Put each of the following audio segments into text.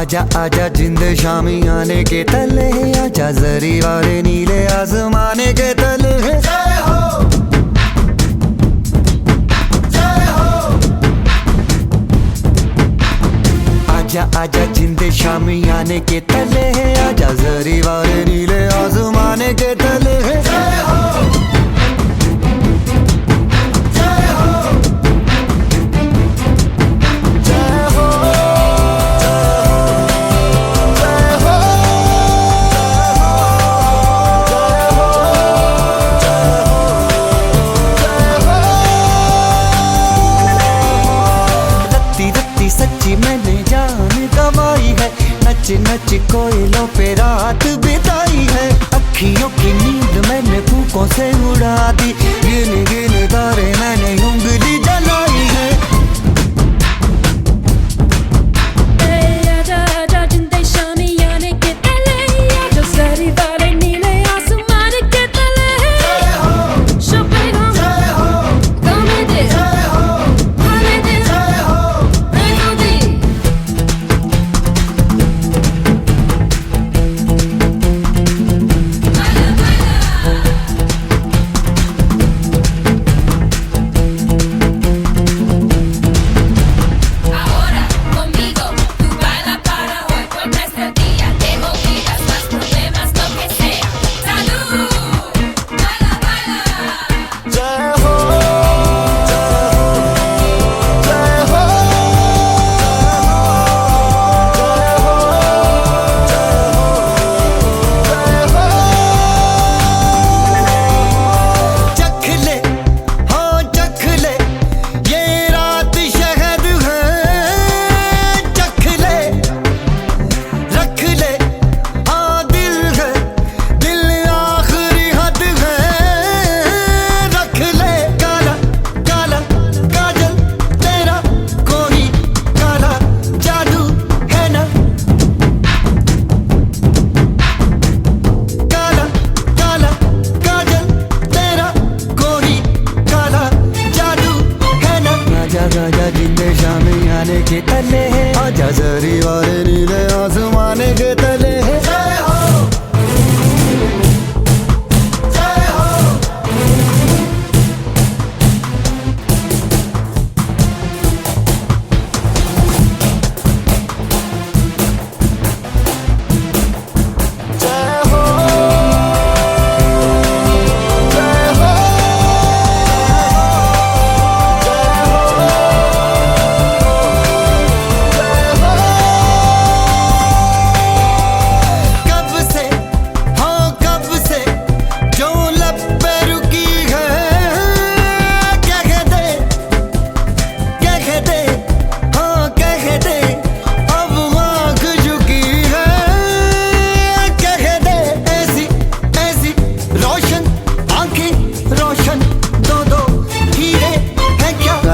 आजा आजा जिंद शामी आने के तले, आजा जरी वाले नीले आसमाने के तले। जय हो जय हो। आजा आजा जिंद शामी आने के तले, आजा जरी वाले नीले आसमाने के तले। जय हो सच्ची मैंने जान गवाई है, नच नच कोयलों पे रात बिताई है। अखियों की नींद मैंने फूकों से उड़ा दी, गिन गिन तारे मैंने उंगली जलाई है। आजा आजा जिंदे शामी आने के तले, आजा जरी वाले नीले आसमान के तले। जय हो शोपेगा जय हो, गाने दे जय हो, हाले दे जय हो, जिंदे शामी आने के तले, आजा जरी वाले नीले आसमाने के तले। जय हो जय हो।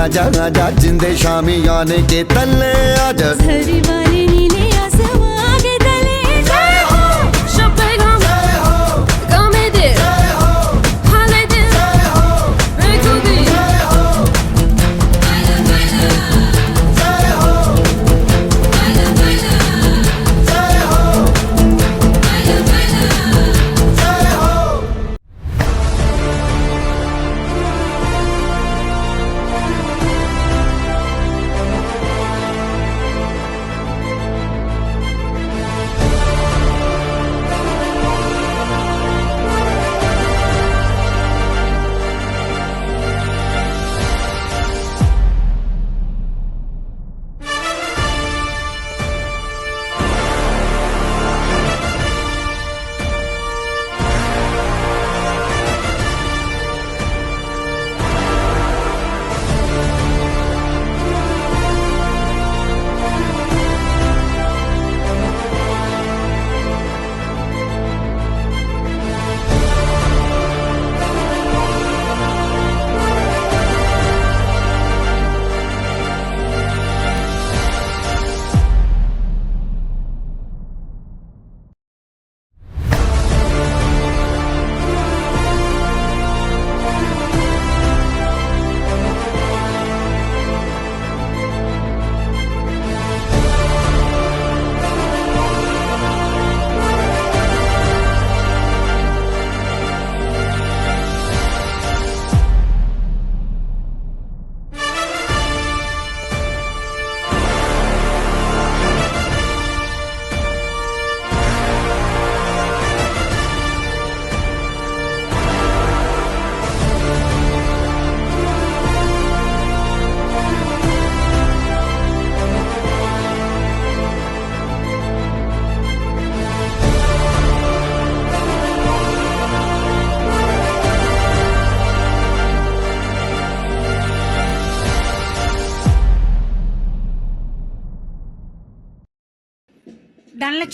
आजा आजा जिंदे शामी आने के तले, आजा जरी वाले नीले आसमान के तले। जय हो शोपेगा जय हो, गाने दे जय हो, हाले दे जय हो, रेखो दी जय हो, बाला बाला जय हो, बाला बाला जय हो, बाला बाला जय हो।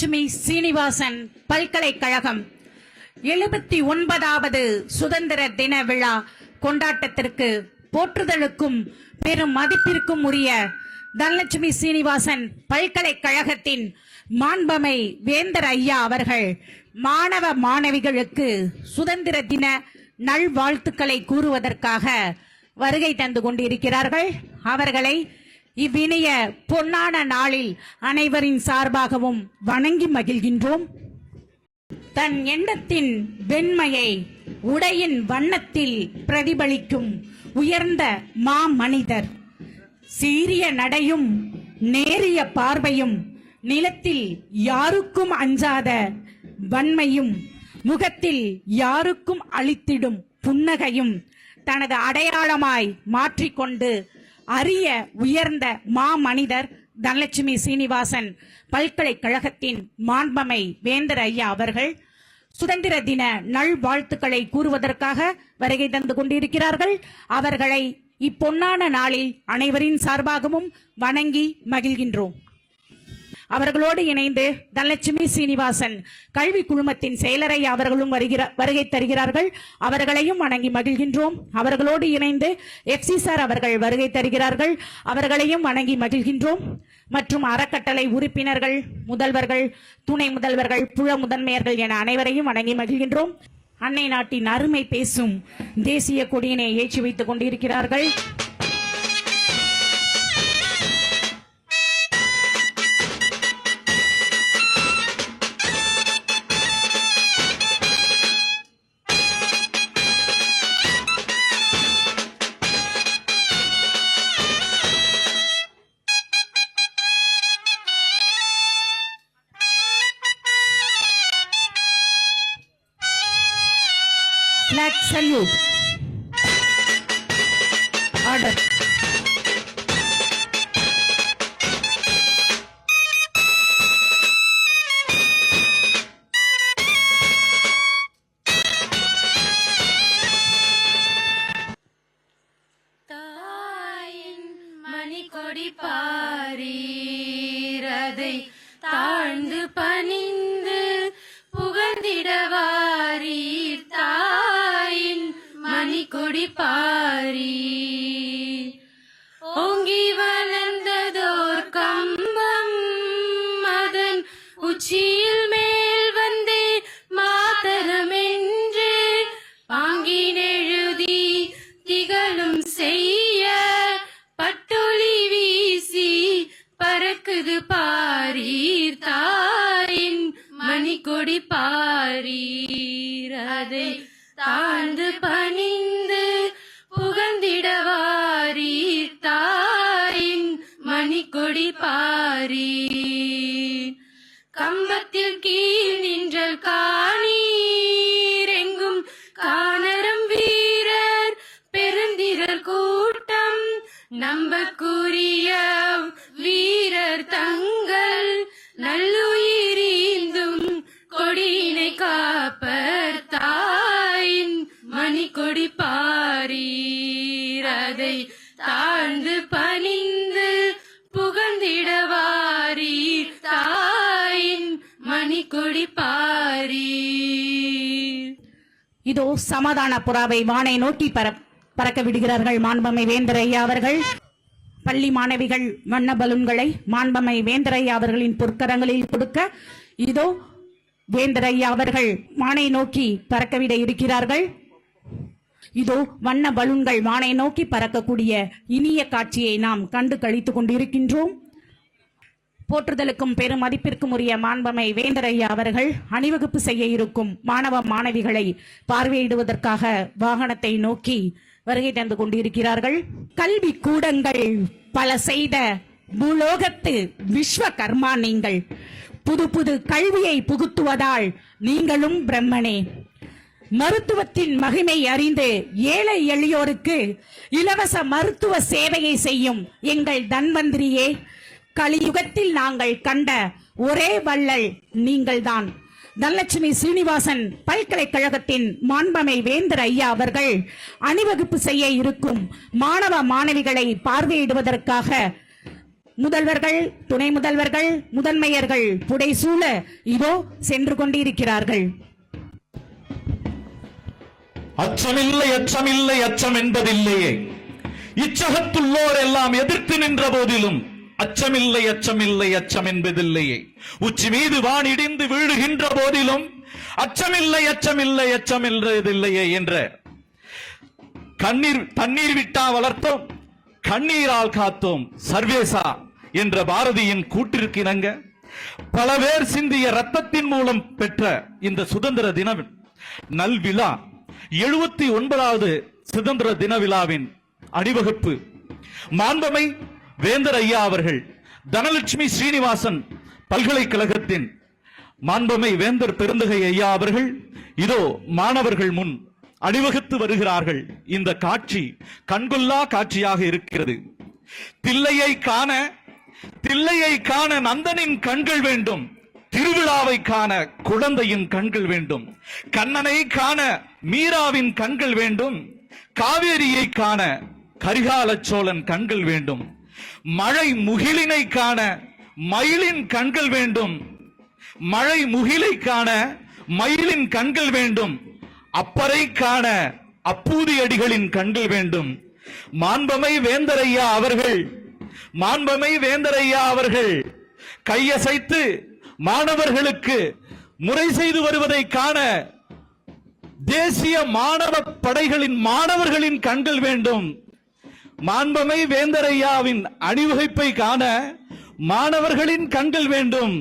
தனலட்சுமி சீனிவாசன் பல்கலைக்கழகம் 79வது சுதந்திர தின விழா கொண்டாட்டத்திற்கு போற்றுதலுக்கும் பெரும் மதிப்பிற்கும் உரிய தனலட்சுமி சீனிவாசன் பல்கலைக்கழகத்தின் மாண்பமை வேந்தர் ஐயா அவர்கள் மாணவ மாணவிகளுக்கு சுதந்திர தின நல்வாழ்த்துக்களை கூறுவதற்காக வருகை தந்து கொண்டிருக்கிறார்கள். அவர்களை இவ்வினிய பொன்னான நாளில் அனைவரின் சார்பாகவும் வணங்கி மகிழ்கின்றோம். தன் எண்ணத்தின் வெண்மையை உடையின் வண்ணத்தில் பிரதிபலிக்கும் உயர்ந்த மாமனிதர். சீரிய நடையும் நேரிய பார்வையும் நிலத்தில் யாருக்கும் அஞ்சாத வன்மையும் முகத்தில் யாருக்கும் அளித்திடும் புன்னகையும் தனது அடையாளமாய் மாற்றிக்கொண்டு அரிய உயர்ந்த மாமனிதர் தனலட்சுமி சீனிவாசன் பல்கலைக்கழகத்தின் மாண்பமை வேந்தர் ஐயா அவர்கள் சுதந்திர தின நல்வாழ்த்துக்களை கூறுவதற்காக வருகை தந்து கொண்டிருக்கிறார்கள். அவர்களை இப்பொன்னான நாளில் அனைவரின் சார்பாகவும் வணங்கி மகிழ்கின்றோம். அவர்களோடு இணைந்து தனலட்சுமி சீனிவாசன் கல்வி குழுமத்தின் செயலரை அவர்களும் வருகை தருகிறார்கள். அவர்களையும் வணங்கி மகிழ்கின்றோம். அவர்களோடு இணைந்து எஃப்சி சார் அவர்கள் வருகை தருகிறார்கள். அவர்களையும் வணங்கி மகிழ்கின்றோம். மற்றும் அறக்கட்டளை உறுப்பினர்கள், முதல்வர்கள், துணை முதல்வர்கள், புல முதன்மையர்கள் என அனைவரையும் வணங்கி மகிழ்கின்றோம். அன்னை நாட்டின் அருமை பேசும் தேசிய கொடியினை ஏற்றி வைத்துக் கொண்டிருக்கிறார்கள். Flag salute. Order. தாயின் மணிக்கொடி பாரீரதை தாழ்ந்து பணிந்து புகழ்ந்திடவாரீர். தாயின் மணிக்கொடி பாரீர். ஓங்கி வளர்ந்ததோர் கம்பம் அதன் உச்சியில் மேல் வந்தே மாதரமென்று பாங்கினெழுதி திகழும் செய்ய பட்டொளி வீசி பறக்குது பாரீர். தாயின் மணிக்கொடி பாரீர். அதை தாழ்ந்து பணிந்து புகழ்ந்திடவாரீர். தாயின் மணிக்கொடி பாரீர். கம்பத்தில் கீழ் நின்றல் காணீர் எங்கும் காணரும் வீரர் பெருந்திரர் கூட்டம் நம்பக்குரிய வீரர் தங்கள் நல்லுயிரீந்தும் கொடியினை காப்பர். தாயின் மணிக்கொடி பாரீர். அதை தாழ்ந்து பணிந்து புகழ்ந்திடவாரீர். தாயின் மணிக்கொடி பாரீர். இதோ சமாதான புறாவை வானை நோக்கி பறக்க விடுகிறார்கள் மாண்பமை வேந்தர் ஐயா அவர்கள். பள்ளி மாணவிகள் வண்ண பலூன்களை மாண்பமை வேந்தர் ஐயா அவர்களின் பொற்கரங்களில் கொடுக்க இதோ வேந்தர் ஐயா அவர்கள் வானை நோக்கி பறக்கவிட இருக்கிறார்கள். இதோ வண்ண பலூன்கள் வானை நோக்கி பறக்கக்கூடிய இனிய காட்சியை நாம் கண்டு கழித்துக் கொண்டிருக்கின்றோம். போற்றுதலுக்கும் பெரும் மதிப்பிற்கும் உரிய மாண்பமை வேந்தர் ஐயா அவர்கள் அணிவகுப்பு செய்ய இருக்கும் மாணவ மாணவிகளை பார்வையிடுவதற்காக வாகனத்தை நோக்கி வருகை தந்து கொண்டிருக்கிறார்கள். கல்வி கூடங்கள் பல செய்த பூலோகத்து விஸ்வகர்மா நீங்கள். புது புது கல்வியை புகுத்துவதால் நீங்களும் பிரம்மனே. மருத்துவத்தின் மகிமை அறிந்து ஏழை எளியோருக்கு இலவச மருத்துவ சேவையை செய்யும் எங்கள் தன்வந்திரியே. கலியுகத்தில் நாங்கள் கண்ட ஒரே வள்ளல் நீங்கள்தான். தனலட்சுமி சீனிவாசன் பல்கலைக்கழகத்தின் மாண்பமை வேந்தர் ஐயா அவர்கள் அணிவகுப்பு செய்ய இருக்கும் மாணவ மாணவிகளை பார்வையிடுவதற்காக முதல்வர்கள், துணை முதல்வர்கள், முதன்மையர்கள் புடைசூழ இதோ சென்று கொண்டிருக்கிறார்கள். அச்சமில்லை, அச்சமில்லை, அச்சம் என்பதில்லையே. இச்சகத்துள்ளோர் எல்லாம் எதிர்த்து நின்ற போதிலும் அச்சமில்லை, அச்சமில்லை, அச்சம் என்பதில்லையே. உச்சி மீது வான் இடிந்து வீழுகின்ற போதிலும் அச்சமில்லை, அச்சமில்லை, அச்சம் என்பதில்லையே என்ற தண்ணீர் விட்டா வளர்த்தோம், கண்ணீரால் காத்தோம் சர்வேசா என்ற பாரதியின் கூட்டிற்கு இணங்க பல பேர் சிந்திய ரத்தத்தின் மூலம் பெற்ற இந்த சுதந்திர தின நல்விழா 79வது சுதந்திர தின விழாவின் அணிவகுப்பு மாண்பமை வேந்தர் ஐயா அவர்கள் தனலட்சுமி ஸ்ரீனிவாசன் பல்கலைக்கழகத்தின் மாண்பமை வேந்தர் பெருந்தகை ஐயா அவர்கள் இதோ மாணவர்கள் முன் அணிவகுத்து வருகிறார்கள். இந்த காட்சி கண்கொள்ளா காட்சியாக இருக்கிறது. தில்லையை காண நந்தனின் கண்கள் வேண்டும், திருவிழாவை காண குழந்தையின் கண்கள் வேண்டும், கண்ணனை காண மீராவின் கண்கள் வேண்டும், காவேரியை காண கரிகால சோழன் கண்கள் வேண்டும், மழை முகிலினை காண மயிலின் கண்கள் வேண்டும், மழை முகிலை காண மயிலின் கண்கள் வேண்டும், அப்பரை காண அப்பூதி அடிகளின் கண்கள் வேண்டும். மாண்பமை வேந்தரையா அவர்கள் கையசைத்து மாணவர்களுக்கு முறை செய்து வருவதை காண தேசிய மாணவ படைகளின் மாணவர்களின் கண்கள் வேண்டும். மாண்பமை வேந்தரையாவின் அணிவகுப்பை காண மாணவர்களின் கண்கள் வேண்டும்.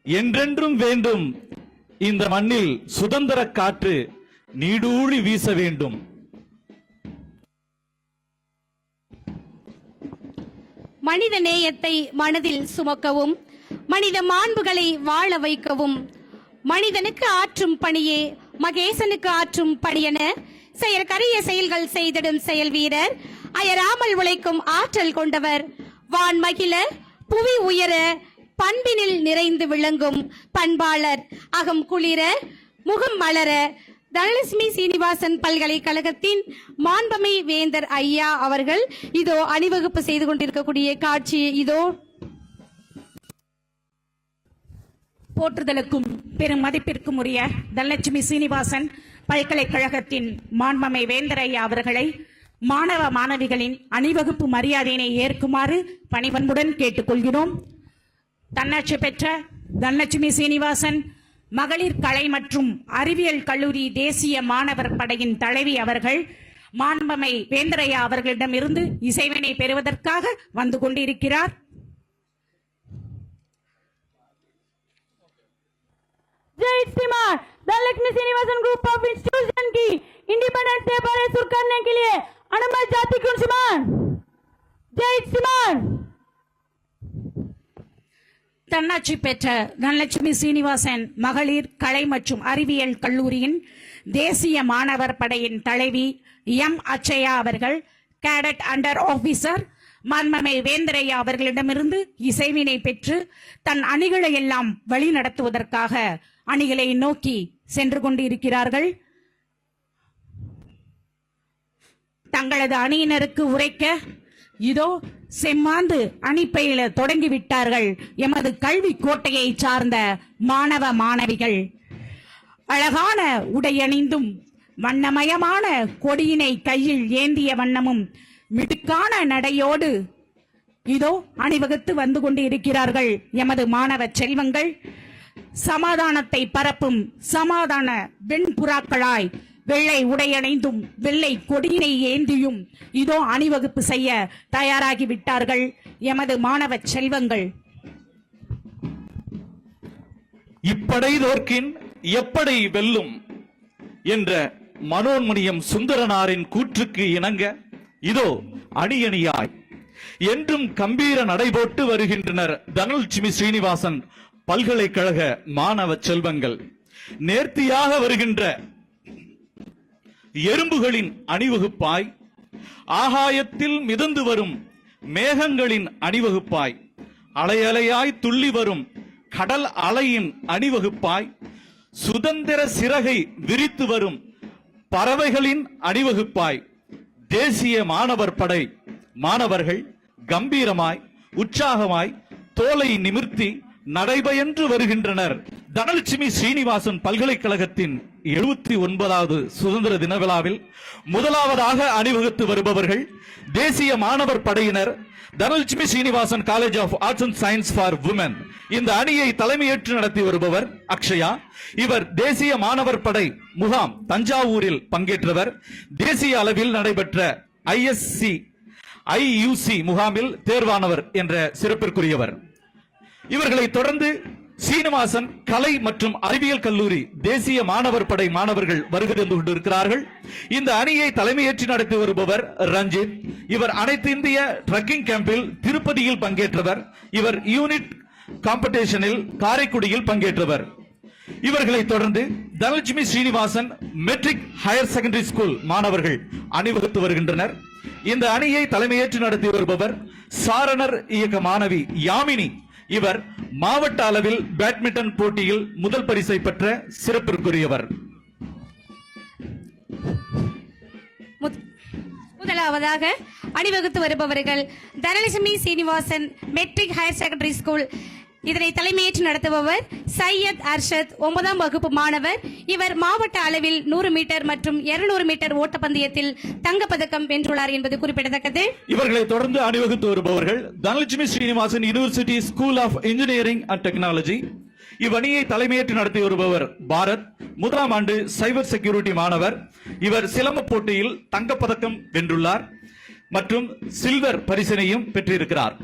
என்றென்றும் வேண்டும் இந்த மண்ணில் சுதந்திர காற்று நீடூழி வீச வேண்டும். மனித நேயத்தை மனதில் சுமக்கவும், மனித மாண்புகளை வாழ வைக்கவும், மனிதனுக்கு ஆற்றும் பணியே மகேசனுக்கு ஆற்றும் பணியென செயற்கரிய செயல்கள் செய்திடும் செயல் வீரர், அயராமல் உழைக்கும் ஆற்றல் கொண்டவர், வான் மகிழ புவி உயர பண்பினில் நிறைந்து விளங்கும் பண்பாளர், அகம் குளிர முகம் மலர தனலட்சுமி சீனிவாசன் பல்கலைக்கழகத்தின் மாண்பமை வேந்தர் ஐயா அவர்கள் இதோ அணிவகுப்பு செய்து கொண்டிருக்கக்கூடிய காட்சி இதோ. போற்றுதலுக்கும் பெரும் மதிப்பிற்கும் உரிய தனலட்சுமி சீனிவாசன் பல்கலைக்கழகத்தின் மாண்பமை வேந்தர் ஐயா அவர்களை மாணவ மாணவிகளின் அணிவகுப்பு மரியாதையினை ஏற்குமாறு பணிவன்புடன் கேட்டுக்கொள்கிறோம். தன்னாட்சி பெற்ற தனலட்சுமி சீனிவாசன் மகளிர் கலை மற்றும் அறிவியல் கல்லூரி தேசிய மாணவர் படையின் தலைவி அவர்கள் மாண்பமை வேந்தரையா அவர்களிடமிருந்து இசைவினை பெறுவதற்காக வந்து கொண்டிருக்கிறார். Dhanlaxmi Srinivasan group of institution की इंडिपेंडेंट से परे सुर करने के लिए अनुमत जाति कुंसमान जय श्रीमान. தன்னாட்சி பெற்ற தனலட்சுமி சீனிவாசன் மகளிர் கலை மற்றும் அறிவியல் கல்லூரியின் தேசிய மாணவர் படையின் தலைவி எம் அச்சயா அவர்கள் கேடட் அண்டர் ஆபீசர் மாண்பமை வேந்தரையா அவர்களிடமிருந்து இசைவினை பெற்று தன் அணிகளை எல்லாம் வழி நடத்துவதற்காக அணிகளை நோக்கி சென்று கொண்டிருக்கிறார்கள். தங்களது அணியினருக்கு உரைக்க இதோ செம்மாந்து அணிப்பயில தொடங்கிவிட்டார்கள் எமது கல்வி கோட்டையை சார்ந்த மாணவ மாணவிகள். அழகான உடையணிந்தும் வண்ணமயமான கொடியினை கையில் ஏந்திய வண்ணமும் மிடுக்கான நடையோடு இதோ அணிவகுத்து வந்து கொண்டு இருக்கிறார்கள் எமது மாணவ செல்வங்கள். சமாதானத்தை பரப்பும் சமாதான வெண்புறாக்களாய் வெள்ளை உடையணைந்தும் வெள்ளை கொடியினை ஏந்தியும் இதோ அணிவகுப்பு செய்ய தயாராகி விட்டார்கள் எமது மாணவ செல்வங்கள். இப்படை தோற்கின் எப்படை வெல்லும் என்ற மனோன்மணியம் சுந்தரனாரின் கூற்றுக்கு இணங்க இதோ அணியணியாய் என்றும் கம்பீர நடைபோட்டு வருகின்றனர் தனலட்சுமி ஸ்ரீனிவாசன் பல்கலைக்கழக மாணவ செல்வங்கள். நேர்த்தியாக வருகின்ற எறும்புகளின் அணிவகுப்பாய், ஆகாயத்தில் மிதந்து வரும் மேகங்களின் அணிவகுப்பாய், அலையலையாய் துள்ளி வரும் கடல் அலையின் அணிவகுப்பாய், சுதந்திர சிறகை விரித்து வரும் பறவைகளின் அணிவகுப்பாய் தேசிய மாணவர் படை மாணவர்கள் கம்பீரமாய் உற்சாகமாய் தோலை நிமிர்த்தி நடைபெயன்று வருகின்றனர். தனலட்சுமி ஸ்ரீனிவாசன் பல்கலைக்கழகத்தின் 79வது சுதந்திர தின விழாவில் முதலாவதாக அணிவகுத்து வருபவர்கள் தேசிய மாணவர் படையினர், Dhanalakshmi Srinivasan college of arts and science for women. இந்த அணியை தலைமையேற்று நடத்தி வருபவர் அக்ஷயா. இவர் தேசிய மாணவர் படை முகாம் தஞ்சாவூரில் பங்கேற்றவர். தேசிய அளவில் நடைபெற்ற IUC முகாமில் தேர்வானவர் என்ற சிறப்பிற்குரியவர். இவர்களை தொடர்ந்து சீனிவாசன் கலை மற்றும் அறிவியல் கல்லூரி தேசிய மாணவர் படை மாணவர்கள் வருகை தந்து கொண்டிருக்கிறார்கள். இந்த அணியை தலைமையேற்று நடத்தி வருபவர் ரஞ்சித். இவர் அனைத்து இந்திய ட்ரக்கிங் கேம்பில் திருப்பதியில் பங்கேற்றவர். இவர் யூனிட் காம்படிஷனில் காரைக்குடியில் பங்கேற்றவர். இவர்களை தொடர்ந்து Dhanalakshmi Srinivasan matric higher secondary school மாணவர்கள் அணிவகுத்து வருகின்றனர். இந்த அணியை தலைமையேற்று நடத்தி வருபவர் சாரணர் இயக்க மாணவி யாமினி. இவர் மாவட்ட அளவில் பேட்மிண்டன் போட்டியில் முதல் பரிசை பெற்ற சிறப்பிற்குரியவர். முதலாவதாக அணிவகுத்து வருபவர்கள் Dhanalakshmi Seenivasan matric higher secondary school. இதனை தலைமையேற்று நடத்துபவர் சையத் அர்ஷத், 9ஆம் வகுப்பு மாணவர். இவர் மாவட்ட அளவில் 100 மீட்டர் மற்றும் 200 மீட்டர் ஓட்டப்பந்தயத்தில் தங்கப்பதக்கம் வென்றுள்ளார் என்பது குறிப்பிடத்தக்கது. இவர்களை தொடர்ந்து அணிவகுத்து வருபவர்கள் Dhanalakshmi Srinivasan university school of engineering and technology. இவ்வணியை தலைமையேற்று நடத்தி வருபவர் பாரத், 1ஆம் ஆண்டு சைபர் செக்யூரிட்டி மாணவர். இவர் சிலம்ப போட்டியில் தங்கப்பதக்கம் வென்றுள்ளார் மற்றும் சில்வர் பரிசினையும் பெற்றிருக்கிறார்.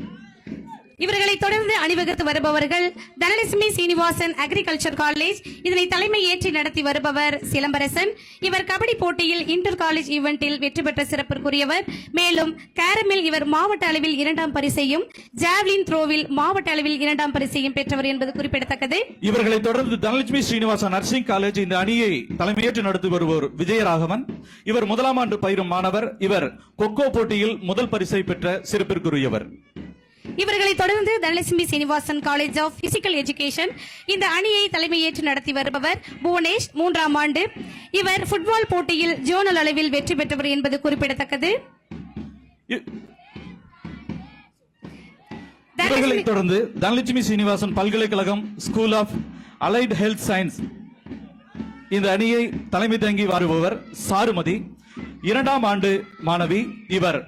இவர்களை தொடர்ந்து அணிவகுத்து வருபவர்கள் தனலட்சுமி சீனிவாசன் அக்ரிகல்ச்சர் காலேஜ். இதனை தலைமை ஏற்றி நடத்தி வருபவர் சிலம்பரசன். இவர் கபடி போட்டியில் இன்டர் காலேஜ் ஈவெண்டில் வெற்றி பெற்ற சிறப்பிற்குரியவர். மேலும் கேரமில் இவர் மாவட்ட அளவில் 2ஆம் பரிசையும், ஜாவ்லின் த்ரோவில் மாவட்ட அளவில் 2ஆம் பரிசையும் பெற்றவர் என்பது குறிப்பிடத்தக்கது. இவர்களை தொடர்ந்து தனலட்சுமி ஸ்ரீனிவாசன் நர்சிங் காலேஜ் இந்த அணியை தலைமையேற்று நடத்தி வருபவர் விஜயராகவன். இவர் 1ஆம் ஆண்டு பயிரும் மாணவர். இவர் கொக்கோ போட்டியில் முதல் பரிசை பெற்ற சிறப்பிற்குரியவர். இவர்களை தொடர்ந்து Dhanalakshmi Srinivasan college of physical education இந்த அணியை தலைமையேற்று நடத்தி வருபவர் புவனேஷ், 3ஆம் ஆண்டு. இவர் ஃபுட்பால் போட்டியில் ஜோனல் அளவில் வெற்றி பெற்றவர் என்பது குறிப்பிடத்தக்கது. இவர்களை தொடர்ந்து தனலட்சுமி சீனிவாசன் பல்கலைக்கழகம் school of allied health science இந்த அணியை தலைமை தாங்கி வருபவர் சாருமதி, 2ஆம் ஆண்டு மாணவி. இவர்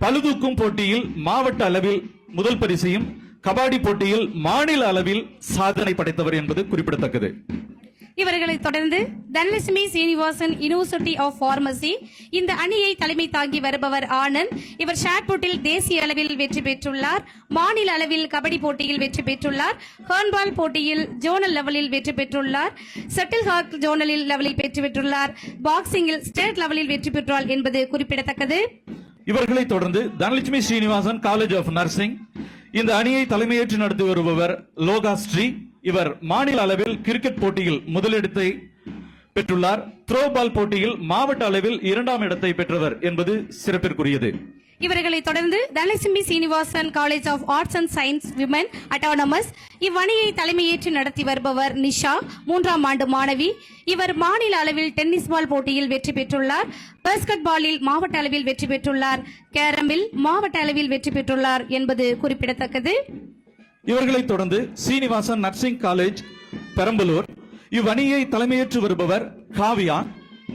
பளுதூக்கும் போட்டியில் மாவட்ட அளவில் முதல் பரிசையும், கபாடி போட்டியில் மாநில அளவில் சாதனை படைத்தவர் என்பது குறிப்பிடத்தக்கது. இவர்களை தொடர்ந்து Dhanalakshmi Seenivasan university of pharmacy இந்த அணியை தலைமை தாங்கி வருபவர் ஆனந்த். இவர் ஷாட்புட்டில் தேசிய அளவில் வெற்றி பெற்றுள்ளார். மாநில அளவில் கபடி போட்டியில் வெற்றி பெற்றுள்ளார். ஹேண்ட்பால் போட்டியில் ஜோனல் லெவலில் வெற்றி பெற்றுள்ளார். ஷட்டில் ஹாக் ஜோனலில் லெவலில் வெற்றி பெற்றுள்ளார். பாக்ஸிங்கில் ஸ்டேட் லெவலில் வெற்றி பெற்றார் என்பது குறிப்பிடத்தக்கது. இவர்களை தொடர்ந்து Dhanalakshmi Srinivasan college of nursing இந்த அணியை தலைமையேற்று நடத்தி வருபவர் லோகா ஸ்ரீ. இவர் மாநில அளவில் கிரிக்கெட் போட்டியில் முதலிடத்தை பெற்றுள்ளார். த்ரோ பால் போட்டியில் மாவட்ட அளவில் 2ஆம் இடத்தை பெற்றவர் என்பது சிறப்பிற்குரியது. இவர்களை தொடர்ந்து Dhanalakshmi Srinivasan college of arts and science women autonomous இவ்வணியை தலைமையேற்று நடத்தி வருபவர் நிஷா, 3ஆம் ஆண்டு மாணவி. இவர் மாநில அளவில் டென்னிஸ் பால் போட்டியில் வெற்றி பெற்றுள்ளார். பாஸ்கெட் பாலில் மாவட்ட அளவில் வெற்றி பெற்றுள்ளார். கேரமில் மாவட்ட அளவில் வெற்றி பெற்றுள்ளார் என்பது குறிப்பிடத்தக்கது. இவர்களை தொடர்ந்து சீனிவாசன் நர்சிங் காலேஜ் பெரம்பலூர் இவ்வணியை தலைமையேற்று வருபவர் காவியா,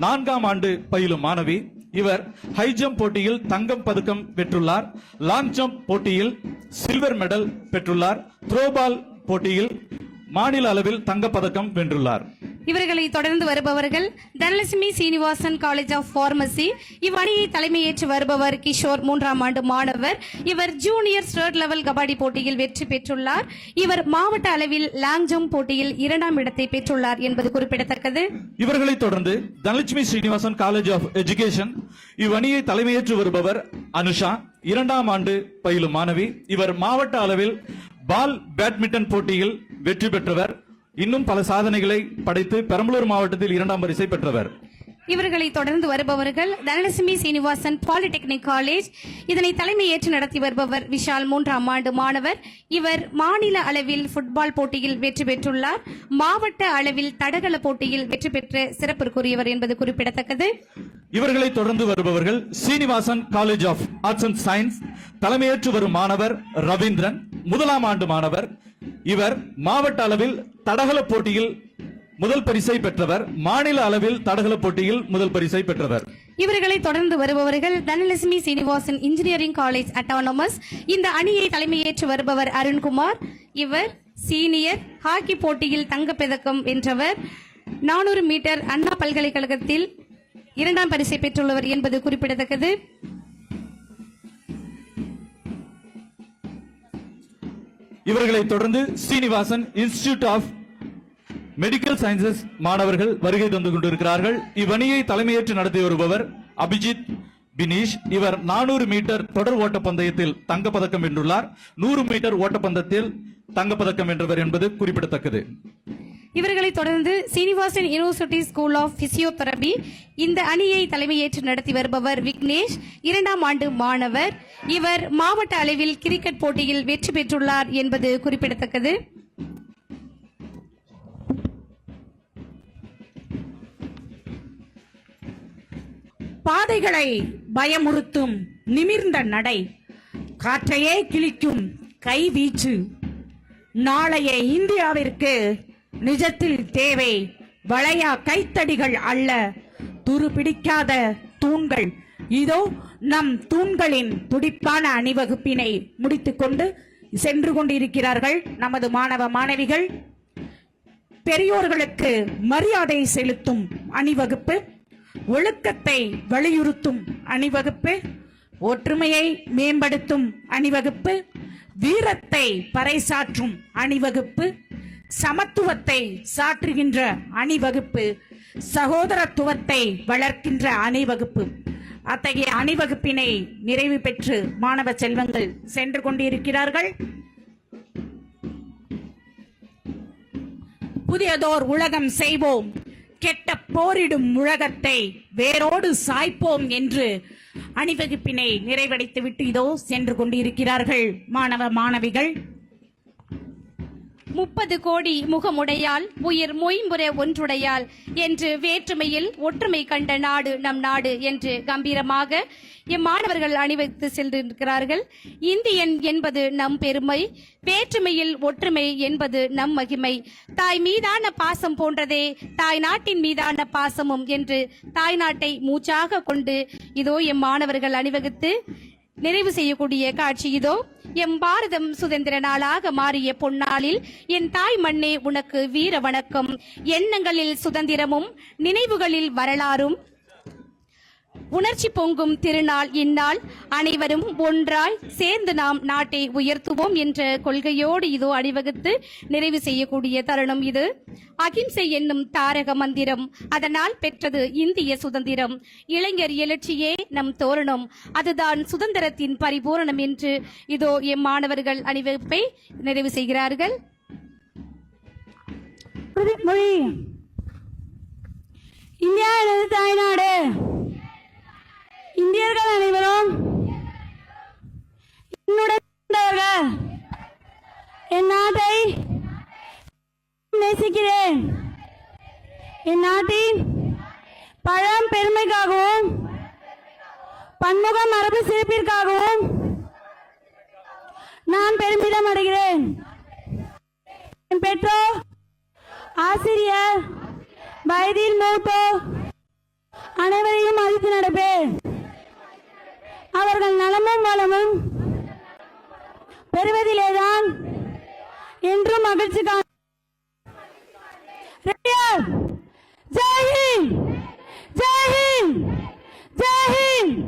4ஆம் ஆண்டு பயிலும் மாணவி. இவர் ஹை ஜம்ப் போட்டியில் தங்கம் பதக்கம் பெற்றுள்ளார். லாங் ஜம்ப் போட்டியில் சில்வர் மெடல் பெற்றுள்ளார். த்ரோபால் போட்டியில் மாநில அளவில் தங்கப்பதக்கம் வென்றுள்ளார். இவர்களை தொடர்ந்து வருபவர்கள் Dhanalakshmi Srinivasan college of pharmacy இவ்வணியை தலைமையேற்று வருபவர் கிஷோர், 3ஆம் ஆண்டு மாணவர். இவர் ஜூனியர் ஸ்டேட் லெவல் கபாடி போட்டியில் வெற்றி பெற்றுள்ளார். இவர் மாவட்ட அளவில் லாங் ஜம்ப் போட்டியில் 2ஆம் இடத்தை பெற்றுள்ளார் என்பது குறிப்பிடத்தக்கது. இவர்களை தொடர்ந்து Dhanalakshmi Srinivasan college of education இவ்வணியை தலைமையேற்று வருபவர் அனுஷா, 2ஆம் ஆண்டு பயிலும் மாணவி. இவர் மாவட்ட அளவில் பால் பேட்மிண்டன் போட்டியில் வெற்றி பெற்றவர். இன்னும் பல சாதனைகளை படைத்து பெரம்பலூர் மாவட்டத்தில் 2ஆம் பரிசை பெற்றவர். இவர்களை தொடர்ந்து வருபவர்கள் தனலட்சுமி சீனிவாசன் பாலிடெக்னிக் காலேஜ் இதனை தலைமையேற்று நடத்தி வருபவர் விஷால், 3ஆம் ஆண்டு மாணவர். இவர் மாநில அளவில் ஃபுட்பால் போட்டியில் வெற்றி பெற்றுள்ளார். மாவட்ட அளவில் தடகள போட்டியில் வெற்றி பெற்ற சிறப்பிற்குரியவர் என்பது குறிப்பிடத்தக்கது. இவர்களை தொடர்ந்து வருபவர்கள் Seenivasan college of arts and science தலைமையேற்று வரும் மாணவர் ரவீந்திரன், முதலாம் ஆண்டு மாணவர். இவர் மாவட்ட அளவில் தடகள போட்டியில் முதல் பரிசை பெற்றவர், மாநில அளவில் தடகள போட்டியில் முதல் பரிசை பெற்றவர். இவர்களை தொடர்ந்து வருபவர்கள் Dhanalakshmi Srinivasan engineering college autonomous. இந்த அணியை தலைமையேற்று வருபவர் அருண்குமார். இவர் சீனியர் ஹாக்கி போட்டியில் தங்கப்பதக்கம் வென்றவர். 400 மீட்டர் அண்ணா பல்கலைக்கழகத்தில் 2ஆம் பரிசை பெற்றுள்ளவர் என்பது குறிப்பிடத்தக்கது. இவர்களை தொடர்ந்து Seenivasan institute of medical sciences மாணவர்கள் வருகை தந்து கொண்டிருக்கிறார்கள். இவ்வணியை தலைமையேற்று நடத்தி வருபவர் அபிஜித் பினீஷ். இவர் 400 மீட்டர் தொடர் ஓட்டப்பந்தயத்தில் தங்கப்பதக்கம் வென்றுள்ளார். 100 மீட்டர் ஓட்டப்பந்தயத்தில் தங்கப்பதக்கம் வென்றவர் என்பது குறிப்பிடத்தக்கது. இவர்களை தொடர்ந்து Seenivasan university school of physiotherapy. இந்த அணியை தலைமையேற்று நடத்தி வருபவர் விக்னேஷ், 2ஆம் ஆண்டு மாணவர். இவர் மாவட்ட அளவில் கிரிக்கெட் போட்டியில் வெற்றி பெற்றுள்ளார் என்பது குறிப்பிடத்தக்கது. பாதைகளை பயமுறுத்தும் நிமிர்ந்த நடை, காற்றையே கிழிக்கும் கைவீச்சு. நாளைய இந்தியாவிற்கு நிஜத்தில் தேவை வளையா கைத்தடிகள் அல்ல, துருபிடிக்காத தூண்கள். இதோ நம் தூண்களின் துடிப்பான அணிவகுப்பினை முடித்துக்கொண்டு சென்று கொண்டிருக்கிறார்கள் நமது மாணவ மாணவிகள். பெரியோர்களுக்கு மரியாதை செலுத்தும் அணிவகுப்பு, ஒழுக்கத்தை வலியுறுத்தும் அணிவகுப்பு, ஒற்றுமையை மேம்படுத்தும் அணிவகுப்பு, வீரத்தை பறைசாற்றும் அணிவகுப்பு, சமத்துவத்தை சாற்றுகின்ற அணிவகுப்பு, சகோதரத்துவத்தை வளர்க்கின்ற அணிவகுப்பு. அத்தகைய அணிவகுப்பினை நிறைவு பெற்று மாணவ செல்வங்கள் சென்று கொண்டிருக்கிறார்கள். புதியதோர் உலகம் செய்வோம், கெட்ட போரிடும் உலகத்தை வேரோடு சாய்ப்போம் என்று அணிவகுப்பினை நிறைவடைத்துவிட்டு இதோ சென்று கொண்டிருக்கிறார்கள் மாணவ மாணவிகள். 30 கோடி முகமுடையால் உயிர் மொய்ம்புற ஒன்றுடையால் என்று வேற்றுமையில் ஒற்றுமை கண்ட நாடு நம் நாடு என்று கம்பீரமாக இம்மாணவர்கள் அணிவகுத்து சென்றிருக்கிறார்கள். இந்தியன் என்பது நம் பெருமை, வேற்றுமையில் ஒற்றுமை என்பது நம் மகிமை. தாய் மீதான பாசம் போன்றதே தாய் நாட்டின் மீதான பாசமும் என்று தாய் நாட்டை மூச்சாக கொண்டு இதோ இம்மாணவர்கள் அணிவகுத்து நிறைவு செய்யக்கூடிய காட்சி இதோ. எம் பாரதம் சுதந்திர நாளாக மாறிய பொன்னாளில் என் தாய் மண்ணே உனக்கு வீர வணக்கம். எண்ணங்களில் சுதந்திரமும் நினைவுகளில் வரலாறும் உணர்ச்சி பொங்கும் திருநாள் இந்நாள். அனைவரும் ஒன்றாய் சேர்ந்து நாம் நாட்டை உயர்த்துவோம் என்ற கொள்கையோடு இதோ அணிவகுத்து நிறைவு செய்யக்கூடிய தருணம் இது. அகிம்சை என்னும் தாரக மந்திரம், அதனால் பெற்றது இந்திய சுதந்திரம். இளைஞர் எழுச்சியே நம் தோரணம், அதுதான் சுதந்திரத்தின் பரிபூரணம் என்று இதோ எம் மாணவர்கள் அணிவகுப்பை நிறைவு செய்கிறார்கள். இந்தியா எனது தாய்நாடு. இந்தியர்கள் அனைவரும் என்னுடைய என் நாட்டை நேசிக்கிறேன். என் நாட்டின் பழம் பெருமைக்காகவும் பன்முக மரபு சிறப்பிற்காகவும் நான் பெருமிதம் அடைகிறேன். என் பெற்றோர், ஆசிரியர், வயதில் மூத்தோர் அனைவரையும் மதித்து நடப்பேன். அவர்கள் நலமும் வளமும் பெறுவதிலேதான் என்றும் மகிழ்ச்சி காண. ஜெய் ஹிந்த், ஜெய் ஹிந்த், ஜெய் ஹிந்த்.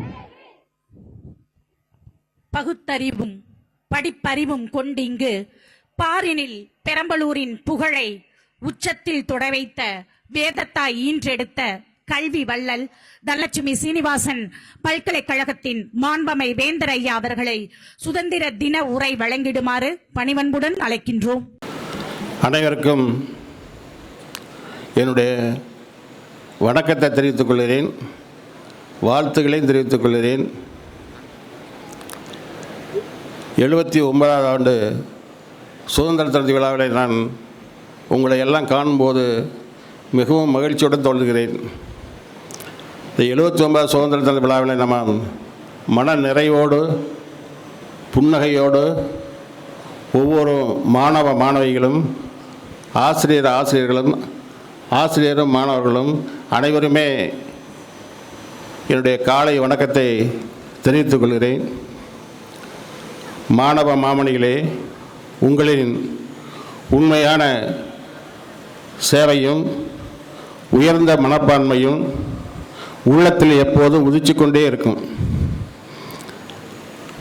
பகுத்தறிவும் படிப்பறிவும் கொண்டிங்கு பாரினில் பெரம்பலூரின் புகழை உச்சத்தில் தொட வைத்த வேதத்தாய் ஈன்றெடுத்த கல்வி வள்ளல் தனலட்சுமி சீனிவாசன் பல்கலைக்கழகத்தின் மாண்பமை வேந்தர் ஐயா அவர்களை சுதந்திர தின உரை வழங்கிடுமாறு பணிவன்புடன் அழைக்கின்றோம். அனைவருக்கும் என்னுடைய வணக்கத்தை தெரிவித்துக் கொள்கிறேன், வாழ்த்துக்களையும் தெரிவித்துக் கொள்கிறேன். 79வது ஆண்டு சுதந்திர தின விழாவில் நான் உங்களை எல்லாம் காணும்போது மிகவும் மகிழ்ச்சியுடன் தோன்றுகிறேன். இந்த 79 சுதந்திர தின விழாவில் நம்ம மன நிறைவோடு புன்னகையோடு ஒவ்வொரு மாணவ மாணவிகளும் ஆசிரியரும் மாணவர்களும் அனைவருமே என்னுடைய காலை வணக்கத்தை தெரிவித்துக் கொள்கிறேன். மாணவ மாமணிகளே, உங்களின் உண்மையான சேவையும் உயர்ந்த மனப்பான்மையும் உள்ளத்தில் எப்போதும் உதிச்சுக்கொண்டே இருக்கும்.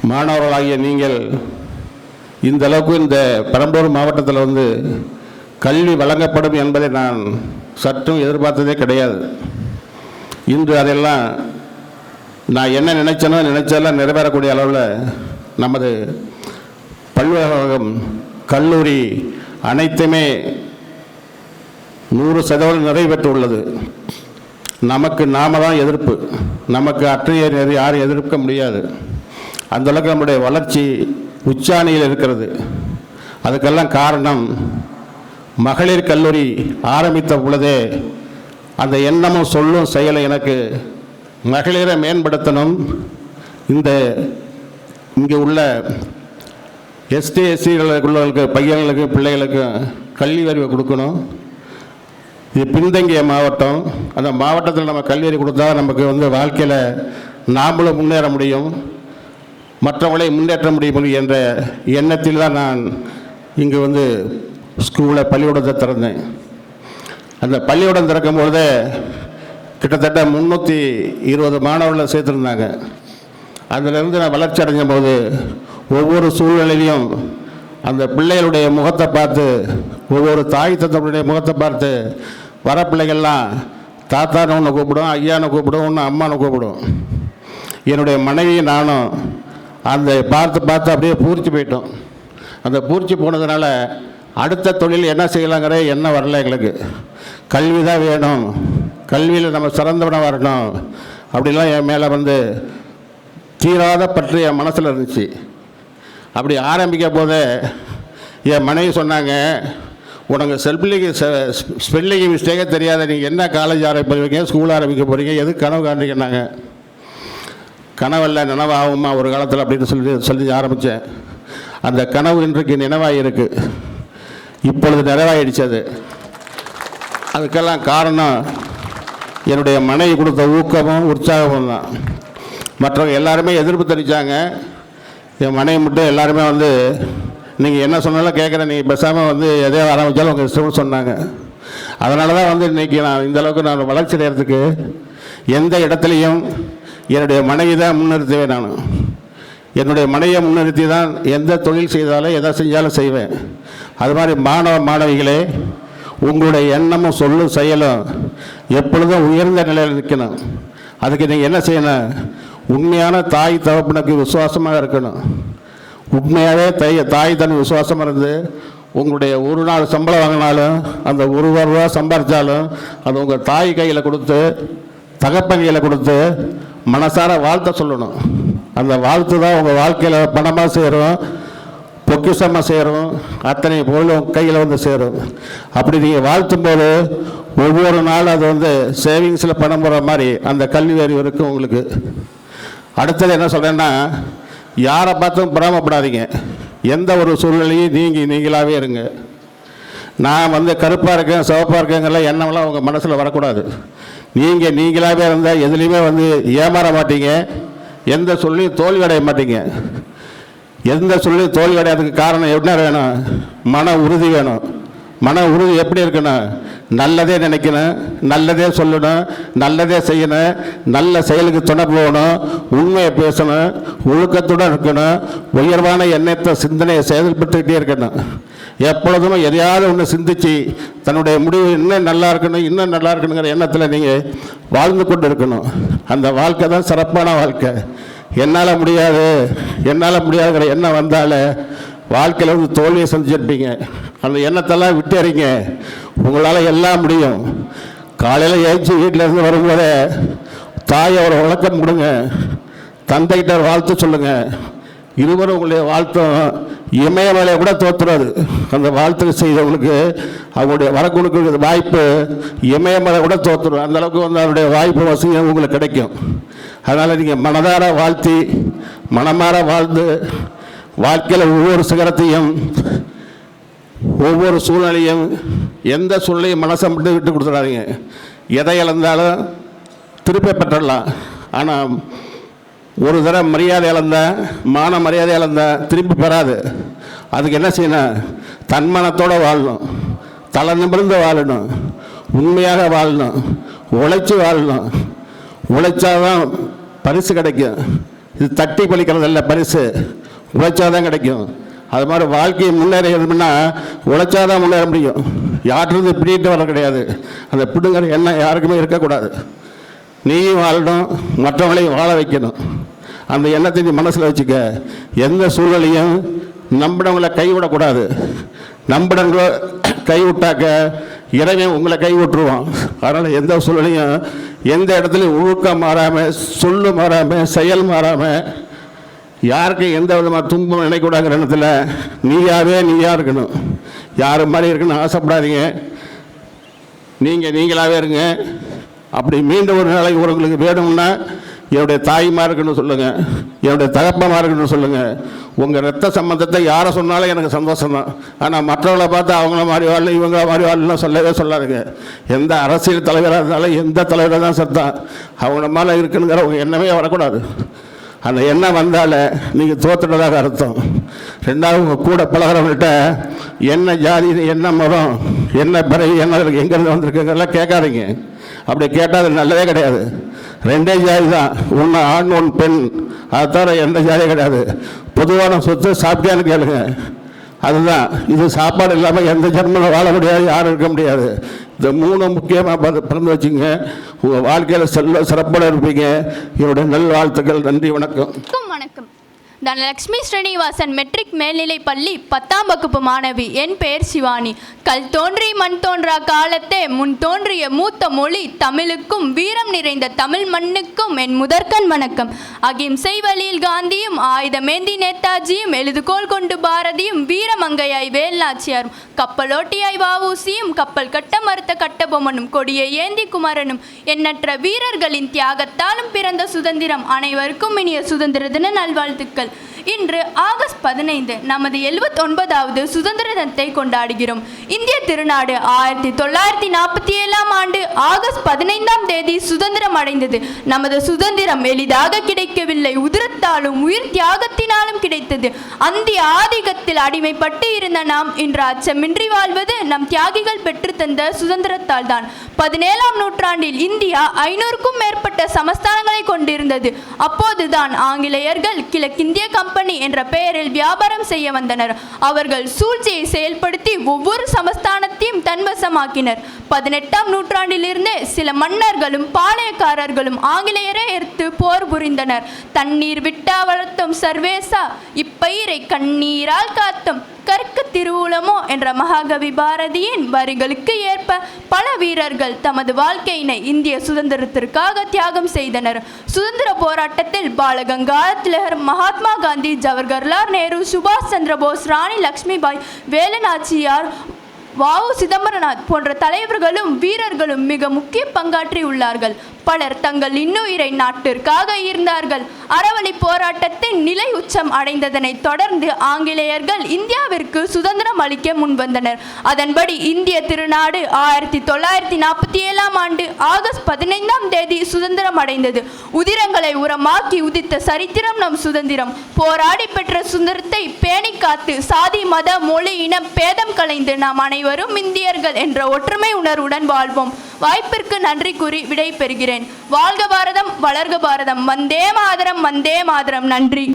மாணவர்களாகிய நீங்கள் இந்த அளவுக்கு இந்த பெரம்பலூர் மாவட்டத்தில் வந்து கல்வி வழங்கப்படும் என்பதை நான் சற்றும் எதிர்பார்த்ததே கிடையாது. இன்று அதெல்லாம் நான் என்ன நினைச்சதெல்லாம் நிறைவேறக்கூடிய அளவில் நமது பல்கலைக்கழகம் கல்லூரி அனைத்துமே 100% நிறைவேற்றுள்ளது. நமக்கு நாம தான் எதிர்ப்பு, நமக்கு அற்றைய யாரும் எதிர்க்க முடியாது. அந்தளவுக்கு நம்முடைய வளர்ச்சி உச்சாணியில் இருக்கிறது. அதுக்கெல்லாம் காரணம் மகளிர் கல்லூரி ஆரம்பித்த பொழுதே அந்த எண்ணமும் சொல்லும் செயலை எனக்கு மகளிரை மேம்படுத்தணும், இங்கே உள்ள எஸ்டி எஸ்சிகளுக்கு பையன்களுக்கு பிள்ளைகளுக்கு கல்வி அறிவை கொடுக்கணும். இது பின்தங்கிய மாவட்டம், அந்த மாவட்டத்தில் நம்ம கல்வி அறிவு கொடுத்தா நமக்கு வந்து வாழ்க்கையில் நாமளும் முன்னேற முடியும், மற்றவங்களை முன்னேற்ற முடியும் என்ற எண்ணத்தில் தான் நான் இங்கு வந்து பள்ளிக்கூடத்தை திறந்தேன். அந்த பள்ளிக்கூடம் திறக்கும்பொழுதே கிட்டத்தட்ட 320 மாணவர்களை சேர்த்துருந்தாங்க. அதிலிருந்து நான் வளர்ச்சி அடைஞ்ச போது ஒவ்வொரு சூழ்நிலையிலையும் அந்த பிள்ளைகளுடைய முகத்தை பார்த்து, ஒவ்வொரு தாய் தந்தையுடைய முகத்தை பார்த்து வர பிள்ளைகள்லாம் தாத்தான்னு ஒன்று கூப்பிடும், ஐயான்னு கூப்பிடும், ஒன்று அம்மானு கூப்பிடும். என்னுடைய மனைவி நானும் அந்த பார்த்து அப்படியே பூரிச்சு போயிட்டோம். அந்த பூரிச்சு போனதுனால அடுத்த தொழில் என்ன செய்யலாங்கிற எண்ணம் வரல எங்களுக்கு. கல்வி தான் வேணும், கல்வியில் நம்ம சிறந்தவனாக வரணும் அப்படிலாம் என் மேலே வந்து தீராத பற்றி என் மனசில் இருந்துச்சு. அப்படி ஆரம்பிக்க போதே என் மனைவி சொன்னாங்க, உனக்கு ஸ்பெல்லிங் மிஸ்டேக்கே தெரியாத, நீங்கள் என்ன காலேஜ் ஆரம்பிக்க போகிறீங்க, ஸ்கூல் ஆரம்பிக்க போகிறீங்க, எது கனவு காண்றீங்கன்னாங்க. கனவல்ல நினைவாகுமா ஒரு காலத்தில் அப்படின்னு சொல்லி ஆரம்பித்தேன். அந்த கனவு இன்றைக்கு நினைவாயிருக்கு, இப்பொழுது நிறைவாயிடுச்சு. அதுக்கெல்லாம் காரணம் என்னுடைய மனைவி கொடுத்த ஊக்கமும் உற்சாகமும் தான். மற்றவங்க எல்லாருமே எதிர்ப்பு தெரிவித்தாங்க. என் மனைவி மட்டும் எல்லாருமே வந்து நீங்கள் என்ன சொன்னாலும் கேட்குறேன், நீங்கள் பேசாமல் வந்து எதையோ ஆரம்பித்தாலும் உங்கள் இஷ்டம்னு சொன்னாங்க. அதனால தான் வந்து இன்றைக்கி நான் இந்தளவுக்கு நான் வளர்ச்சி அடைகிறதுக்கு எந்த இடத்துலையும் என்னுடைய மனைவி தான் முன்னிறுத்துவேன். நான் என்னுடைய மனைவியை முன்னிறுத்தி தான் எந்த தொழில் செய்தாலும் எதை செஞ்சாலும் செய்வேன். அது மாதிரி மாணவ மாணவிகளே, உங்களுடைய எண்ணமும் சொல்லும் செயலும் எப்பொழுதும் உயர்ந்த நிலையில் நிற்கணும். அதுக்கு நீங்கள் என்ன செய்யணும், உண்மையான தாய் தகப்பனுக்கு விசுவாசமாக இருக்கணும். உண்மையாகவே தாய் தன் விசுவாசமாக இருந்து உங்களுடைய ஒரு நாள் சம்பளம் வாங்கினாலும், அந்த ஒரு ரூபா சம்பாதிச்சாலும் அது உங்கள் தாய் கையில் கொடுத்து தகப்பன் கையில் கொடுத்து மனசார வாழ்த்த சொல்லணும். அந்த வாழ்த்து தான் உங்கள் வாழ்க்கையில் பணமாக சேரும், பொக்கிஷமாக சேரும், அத்தனை பொருளும் கையில் வந்து சேரும். அப்படி நீங்கள் வாழ்த்தும் போது ஒவ்வொரு நாளும் அது வந்து சேவிங்ஸில் பணம் போகிற மாதிரி அந்த கல்வி அறிவு இருக்கும் உங்களுக்கு. அடுத்தது என்ன சொல்கிறேன்னா, யாரை பார்த்தும் பொறாமப்படாதீங்க. எந்த ஒரு சூழ்நிலையும் நீங்களாகவே இருங்க. நான் வந்து கருப்பாக இருக்கேன் சிவப்பாக இருக்கேங்கெல்லாம் எண்ணமெல்லாம் உங்கள் மனசில் வரக்கூடாது. நீங்களாகவே இருந்தால் எதுலேயுமே வந்து ஏமாற மாட்டீங்க, எந்த சொல்லியும் தோல்வி அடைய மாட்டீங்க. எந்த சொல்லியும் தோல்வி அடையாததுக்கு காரணம் என்ன வேணும், மன உறுதி வேணும். மன உறுதி எப்படி இருக்கணும், நல்லதே நினைக்கணும், நல்லதே சொல்லணும், நல்லதே செய்யணும், நல்ல செயலுக்கு துணை போகணும், உண்மையை பேசணும், ஒழுக்கத்துடன் இருக்கணும், உயர்வான எண்ணத்தை சிந்தனையை செயல்பட்டுக்கிட்டே இருக்கணும். எப்பொழுதும் எதையாவது ஒன்று சிந்திச்சு தன்னுடைய முடிவு இன்னும் நல்லா இருக்கணுங்கிற எண்ணத்தில் நீங்கள் வாழ்ந்து கொண்டு இருக்கணும். அந்த வாழ்க்கை தான் சிறப்பான வாழ்க்கை. என்னால் முடியாதுங்கிற எண்ணம் வந்தாலே வாழ்க்கையில் வந்து தோல்வியை சந்திச்சிருப்பீங்க. அந்த எண்ணத்தெல்லாம் விட்டுறீங்க, உங்களால் எல்லாம் முடியும். காலையில் எழுச்சி வீட்டிலேருந்து வரும்போதே தாயை ஒரு வழக்கம் கொடுங்க, தந்தைகிட்ட வாழ்த்து சொல்லுங்கள். இருவரும் உங்களுடைய வாழ்த்தும் இமயமலை கூட தோற்றுறாது. அந்த வாழ்த்து செய்தவங்களுக்கு அவங்களுடைய வரக்கூடிய வாய்ப்பு இமயமலை கூட தோற்றுரும். அந்தளவுக்கு வந்து அவருடைய வாய்ப்பு வசதியும் உங்களுக்கு கிடைக்கும். அதனால் நீங்கள் மனதார வாழ்த்தி மனமாற வாழ்ந்து வாழ்க்கையில் ஒவ்வொரு சிகரத்தையும் ஒவ்வொரு சூழ்நிலையும் எந்த சூழ்நிலையும் மனசை மட்டும் விட்டு கொடுத்துடாதீங்க. எதை இழந்தாலும் திருப்பி பெற்றலாம். ஆனால் ஒரு தடவை மரியாதை இழந்த மான மரியாதை இழந்த திருப்பி பெறாது. அதுக்கு என்ன செய்யணும்? தன்மானத்தோடு வாழணும், தலை நிமிர்ந்து வாழணும், உண்மையாக வாழணும், உழைச்சி வாழணும். உழைச்சாதான் பரிசு கிடைக்கும். இது தட்டி பழிக்கிறதில்ல, பரிசு உழைச்சாதான் கிடைக்கும். அது மாதிரி வாழ்க்கையை முன்னேறணும்னா உழைச்சாதான் முன்னேற முடியும். யார்கிட்ட பிடிட்டு வர கிடையாது. அந்த பிடுங்கிற எண்ணம் யாருக்குமே இருக்கக்கூடாது. நீயும் வாழணும், மற்றவங்களையும் வாழ வைக்கணும். அந்த எண்ணத்தை நீ மனசில் வச்சுக்க. எந்த சூழ்நிலையும் நம்பினவங்களை கைவிடக்கூடாது. நம்பினவங்களை கைவிட்டாக்க இறைவன் உங்களை கைவிட்டுருவான். அதனால் எந்த சூழ்நிலையும் எந்த இடத்துலையும் ஒழுக்கம் மாறாமல், சொல்லு மாறாமல், செயல் மாறாமல், யாருக்கும் எந்த விதமாக துன்பம் நினைக்கூடாங்கிற எண்ணத்தில் நீயாக இருக்கணும். யார் மாதிரி இருக்குன்னு ஆசைப்படாதீங்க. நீங்களாகவே இருங்க. அப்படி மீண்டும் ஒரு நாளைக்கு உங்களுக்கு வேணும்னா என்னுடைய தாய்மா இருக்குன்னு சொல்லுங்கள், என்னுடைய தகப்பமாக இருக்குன்னு சொல்லுங்கள். உங்கள் ரத்த சம்பந்தத்தை யாரை சொன்னாலும் எனக்கு சந்தோஷம்தான். ஆனால் மற்றவங்களை பார்த்து அவங்கள மாதிரி வாழணும், இவங்கள மாதிரி வாழலாம் சொல்லவே சொல்லாதுங்க. எந்த அரசியல் தலைவராக இருந்தாலும் எந்த தலைவராக தான் சத்தான் அவங்கள மேலே இருக்குனுங்கிற உங்கள் எண்ணமே வரக்கூடாது. அந்த எண்ணம் வந்தால் நீங்கள் தோற்றுட்டதாக அர்த்தம். ரெண்டாவது உங்கள் கூட பழகிறவங்கள்ட்ட என்ன ஜாதி, என்ன மதம், என்ன பிறகு, என்ன எங்கேருந்து வந்திருக்குங்கிறலாம் கேட்காதீங்க. அப்படி கேட்டால் அது நல்லதே கிடையாது. ரெண்டே ஜாதி தான், ஒன்று ஆண் ஒன்று பெண். அதை தவிர எந்த ஜாதியும் கிடையாது. பொதுவான சொத்து சாப்பிட்டியான்னு கேளுங்க. அதுதான். இது சாப்பாடு இல்லாமல் எந்த ஜென்மத்தில் வாழ முடியாது, யாரும் இருக்க முடியாது. இந்த மூணு முக்கியமாக பிறந்து வச்சுங்க. உங்கள் வாழ்க்கையில் சிறப்போடு இருப்பீங்க. என்னுடைய நல் வாழ்த்துக்கள். நன்றி, வணக்கம். வணக்கம். தனலட்சுமி ஸ்ரீனிவாசன் மெட்ரிக் மேல்நிலை பள்ளி 10ஆம் வகுப்பு மாணவி. என் பெயர் சிவானி. கல் தோன்றி மண் தோன்றா காலத்தே முன் தோன்றிய மூத்த மொழி தமிழுக்கும் வீரம் நிறைந்த தமிழ் மண்ணுக்கும் என் முதற்கண் வணக்கம். அகிம்சை வழியில் காந்தியும் ஆயுதமேந்தி நேதாஜியும் எழுதுகோள் கொண்டு பாரதியும் வீரமங்கையாய் வேல்நாச்சியாரும் கப்பலோட்டியாய் வஉசியும் கப்பல் கட்ட மறுத்த கட்டபொம்மனும் கொடியை ஏந்தி குமரனும் எண்ணற்ற வீரர்களின் தியாகத்தாலும் பிறந்த சுதந்திரம். அனைவருக்கும் இனிய சுதந்திர தின நல்வாழ்த்துக்கள். இன்று ஆகஸ்ட் 15 நமது 79வது சுதந்திர தினத்தை கொண்டாடுகிறோம். இந்திய திருநாடு 1947ஆம் ஆண்டு ஆகஸ்ட் 15ஆம் தேதி சுதந்திரம் அடைந்தது. நமது சுதந்திரம் எளிதாக கிடைக்கவில்லை, உதிரத்தாலும் உயிர் தியாகத்தினாலும் கிடைத்தது. அந்திய ஆதிக்கத்தில் அடிமைப்பட்டு இருந்த நாம் இன்று அச்சமின்றி வாழ்வது நம் தியாகிகள் பெற்று தந்த சுதந்திரத்தால் தான். 17ஆம் நூற்றாண்டில் இந்தியா 500க்கும் மேற்பட்ட சமஸ்தானங்களை கொண்டிருந்தது. அப்போதுதான் ஆங்கிலேயர்கள் கிழக்கிந்திய கம்பெனி என்ற பெயரில் வியாபாரம் செய்ய வந்தனர். அவர்கள் சூழ்ச்சியை செயல்படுத்தி ஒவ்வொரு சமஸ்தானத்தையும் தன்வசமாக்கினர். 18ஆம் நூற்றாண்டிலிருந்தே சில மன்னர்களும் பாளையக்காரர்களும் ஆங்கிலேயரை எதிர்த்து போர் புரிந்தனர். தண்ணீர் விட்டா வளர்த்தும் சர்வேசா, இப்பயிரை கண்ணீரால் காத்தும் கற்க திருவுளமோ என்ற மகாகவி பாரதியின் வரிகளுக்கு ஏற்ப பல வீரர்கள் தமது வாழ்க்கையினை இந்திய சுதந்திரத்திற்காக தியாகம் செய்தனர். சுதந்திர போராட்டத்தில் பாலகங்காதர திலகர், மகாத்மா காந்தி, ஜவஹர்லால் நேரு, சுபாஷ் சந்திர போஸ், ராணி லக்ஷ்மிபாய், வேலுநாச்சியார், வஉ சிதம்பரனார் போன்ற தலைவர்களும் வீரர்களும் மிக முக்கிய பங்காற்றி உள்ளார்கள். பலர் தங்கள் இன்னுயிரை நாட்டிற்காக ஈர்ந்தார்கள். அறவழி போராட்டத்தின் நிலை உச்சம் அடைந்ததனை தொடர்ந்து ஆங்கிலேயர்கள் இந்தியாவிற்கு சுதந்திரம் அளிக்க முன்வந்தனர். அதன்படி இந்திய திருநாடு 1947ஆம் ஆண்டு ஆகஸ்ட் 15ஆம் தேதி சுதந்திரம் அடைந்தது. உதிரங்களை உரமாக்கி உதித்த சரித்திரம் நம் சுதந்திரம். போராடி பெற்ற சுதந்திரத்தை பேணி காத்து சாதி, மத, மொழி, இனம் பேதம் கலைந்து நாம் அனைவரும் இந்தியர்கள் என்ற ஒற்றுமை உணர்வுடன் வாழ்வோம். வாய்ப்பிற்கு நன்றி கூறி விடை பெறுகிறேன். வாழ்க பாரதம், வளர்க பாரதம். வந்தே மாதரம், வந்தே மாதரம். நன்றி.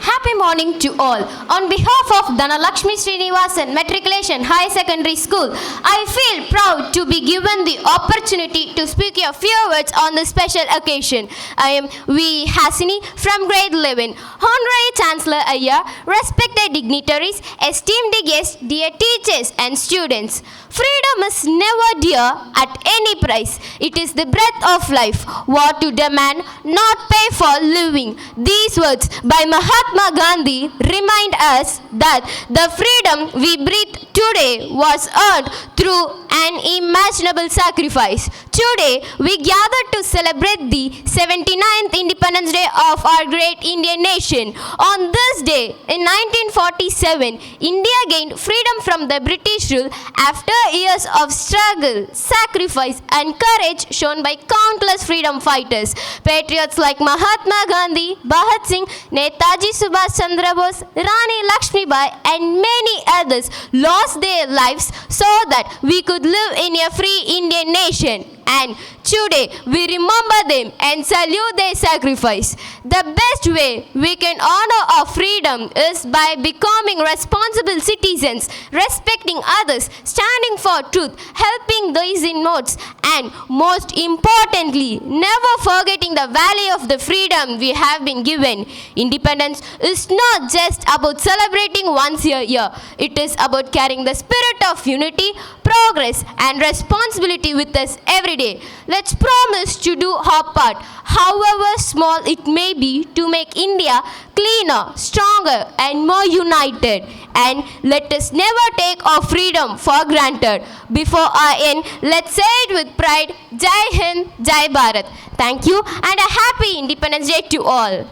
Happy morning to all. On behalf of Dhanalakshmi Srinivasan Matriculation High Secondary School, I feel proud to be given the opportunity to speak a few words on this special occasion. I am V. Hasini from grade 11. Honorary Chancellor Ayya, respected dignitaries, esteemed guests, dear teachers and students. Freedom is never dear at any price. It is the breath of life. What to demand, not pay for living. These words by Mahatma Mahatma Gandhi remind us that the freedom we breathe today was earned through an unimaginable sacrifice. Today, we gather to celebrate the 79th Independence Day of our great Indian nation. On this day, in 1947, India gained freedom from the British rule after years of struggle, sacrifice, and courage shown by countless freedom fighters. Patriots like Mahatma Gandhi, Bhagat Singh, Netaji Subhash Chandra Bose, Rani Lakshmibai, and many others lost their lives so that we could live in a free Indian nation. And today we remember them and salute their sacrifice. The best way we can honor our freedom is by becoming responsible citizens, respecting others, standing for truth, helping those in need, and most importantly, never forgetting the value of the freedom we have been given. Independence is not just about celebrating once a year. It is about carrying the spirit of unity, progress, and responsibility with us every day. Let's promise to do our part, however small it may be, to make India cleaner, stronger, and more united. And let us never take our freedom for granted. Before I end, let's say it with pride. Jai Hind, Jai Bharat. Thank you and a happy Independence Day to all.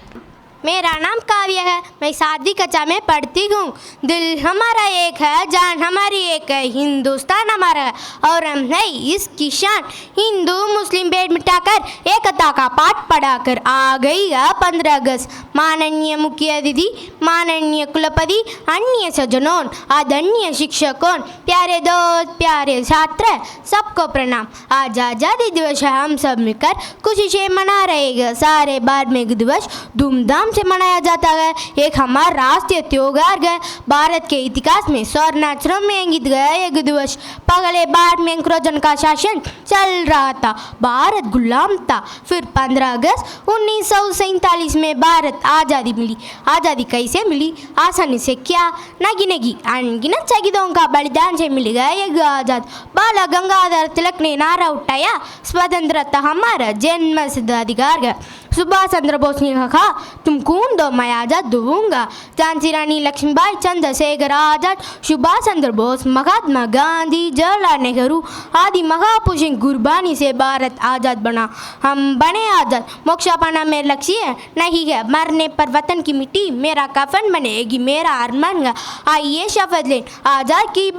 मेरा नाम काव्य है, मैं 7वीं कक्षा में पढ़ती हूँ। दिल हमारा एक है, जान हमारी एक है, हिंदुस्तान हमारा है और हम है इसकी शान। हिंदू मुस्लिम भेद मिटाकर एकता का पाठ पढ़ाकर आ गई है 15 अगस्त। माननीय मुख्य अतिथि, माननीय कुलपति, अन्य सज्जनों, आदरणीय शिक्षकों, प्यारे दोस्त, प्यारे छात्र, सबको प्रणाम। आज आज़ादी दिवस है, हम सब मिलकर खुशी से मना रहे हैं। सारे भारत में दिवस धूमधाम से मनाया जाता है। एक हमारा राष्ट्रीय त्योहार है। भारत के इतिहास में स्वर्णाक्षरों में अंकित गया एक दिवस। पहले भारत में अंग्रेजों का शासन चल रहा था, भारत गुलाम था। फिर 15 अगस्त 1947 में भारत आज़ादी मिली। आज़ादी कैसे मिली? आसानी से क्या? नगी अनगिनत शहीदों का बलिदान से मिल गया एक आज़ाद। बाल गंगाधर तिलक ने नारा उठाया, स्वतंत्रता हमारा जन्मसिद्ध अधिकार है। सुभाष चंद्र बोस ने कहा, तुम खून दो मैं आज़ाद दूंगा। झांसी रानी लक्ष्मीबाई, चंद्रशेखर आजाद, सुभाष चंद्र बोस, महात्मा गांधी, जवाहरलाल नेहरू आदि महापुरुषों की कुर्बानी से भारत आज़ाद बना। हम बने आज़ाद। मोक्ष पाना मेरा लक्ष्य नहीं है, मरने पर वतन की मिट्टी मेरा कफन बनेगी मेरा अरमान है। आइए शपथ लें, आज़ाद की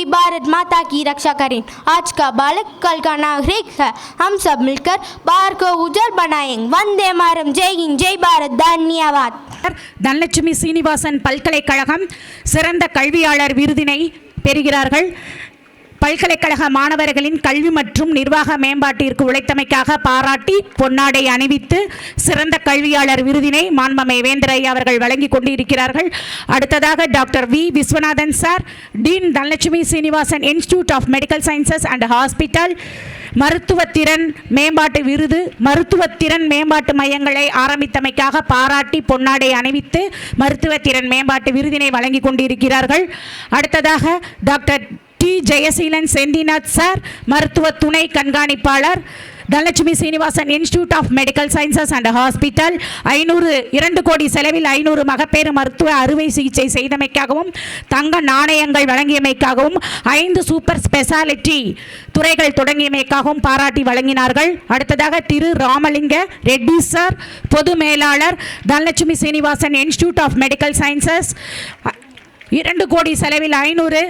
भारत माता की रक्षा करें। आज का बालक कल का नागरिक है, हम सब मिलकर भारत को उज्जवल बनाएंगे। वंदे मातरम, जय हिंद, जय भारत, धन्यवाद। தனலட்சுமி சீனிவாசன் பல்கலைக்கழகம் சிறந்த கல்வியாளர் விருதினை பெறுகிறார்கள். பல்கலைக்கழக மாணவர்களின் கல்வி மற்றும் நிர்வாக மேம்பாட்டிற்கு உழைத்தமைக்காக பாராட்டி பொன்னாடை அணிவித்து சிறந்த கல்வியாளர் விருதினை மாண்புமிகு வேந்தரையா அவர்கள் வழங்கி கொண்டிருக்கிறார்கள். அடுத்ததாக doctor V Viswanathan sir, dean Dhanalakshmi Srinivasan institute of medical sciences and hospital, மருத்துவத்திறன் மேம்பாட்டு விருது, மருத்துவத்திறன் மேம்பாட்டு மையங்களை ஆரம்பித்தமைக்காக பாராட்டி பொன்னாடை அணிவித்து மருத்துவத்திறன் மேம்பாட்டு விருதினை வழங்கி கொண்டிருக்கிறார்கள். அடுத்ததாக doctor D Jayaseelan Senthinath sir, மருத்துவ துணை கண்காணிப்பாளர், Dhanalakshmi Srinivasan institute of medical sciences and hospital, 2 crore செலவில் 500 மகப்பேறு மருத்துவ அறுவை சிகிச்சை செய்தமைக்காகவும் தங்க நாணயங்கள் வழங்கியமைக்காகவும் 5 சூப்பர் ஸ்பெஷாலிட்டி துறைகள் தொடங்கியமைக்காகவும் பாராட்டி வழங்கினார்கள். அடுத்ததாக திரு ராமலிங்க ரெட்டி சார், பொது மேலாளர், Dhanalakshmi Srinivasan institute of medical sciences, 2 crore செலவில் 500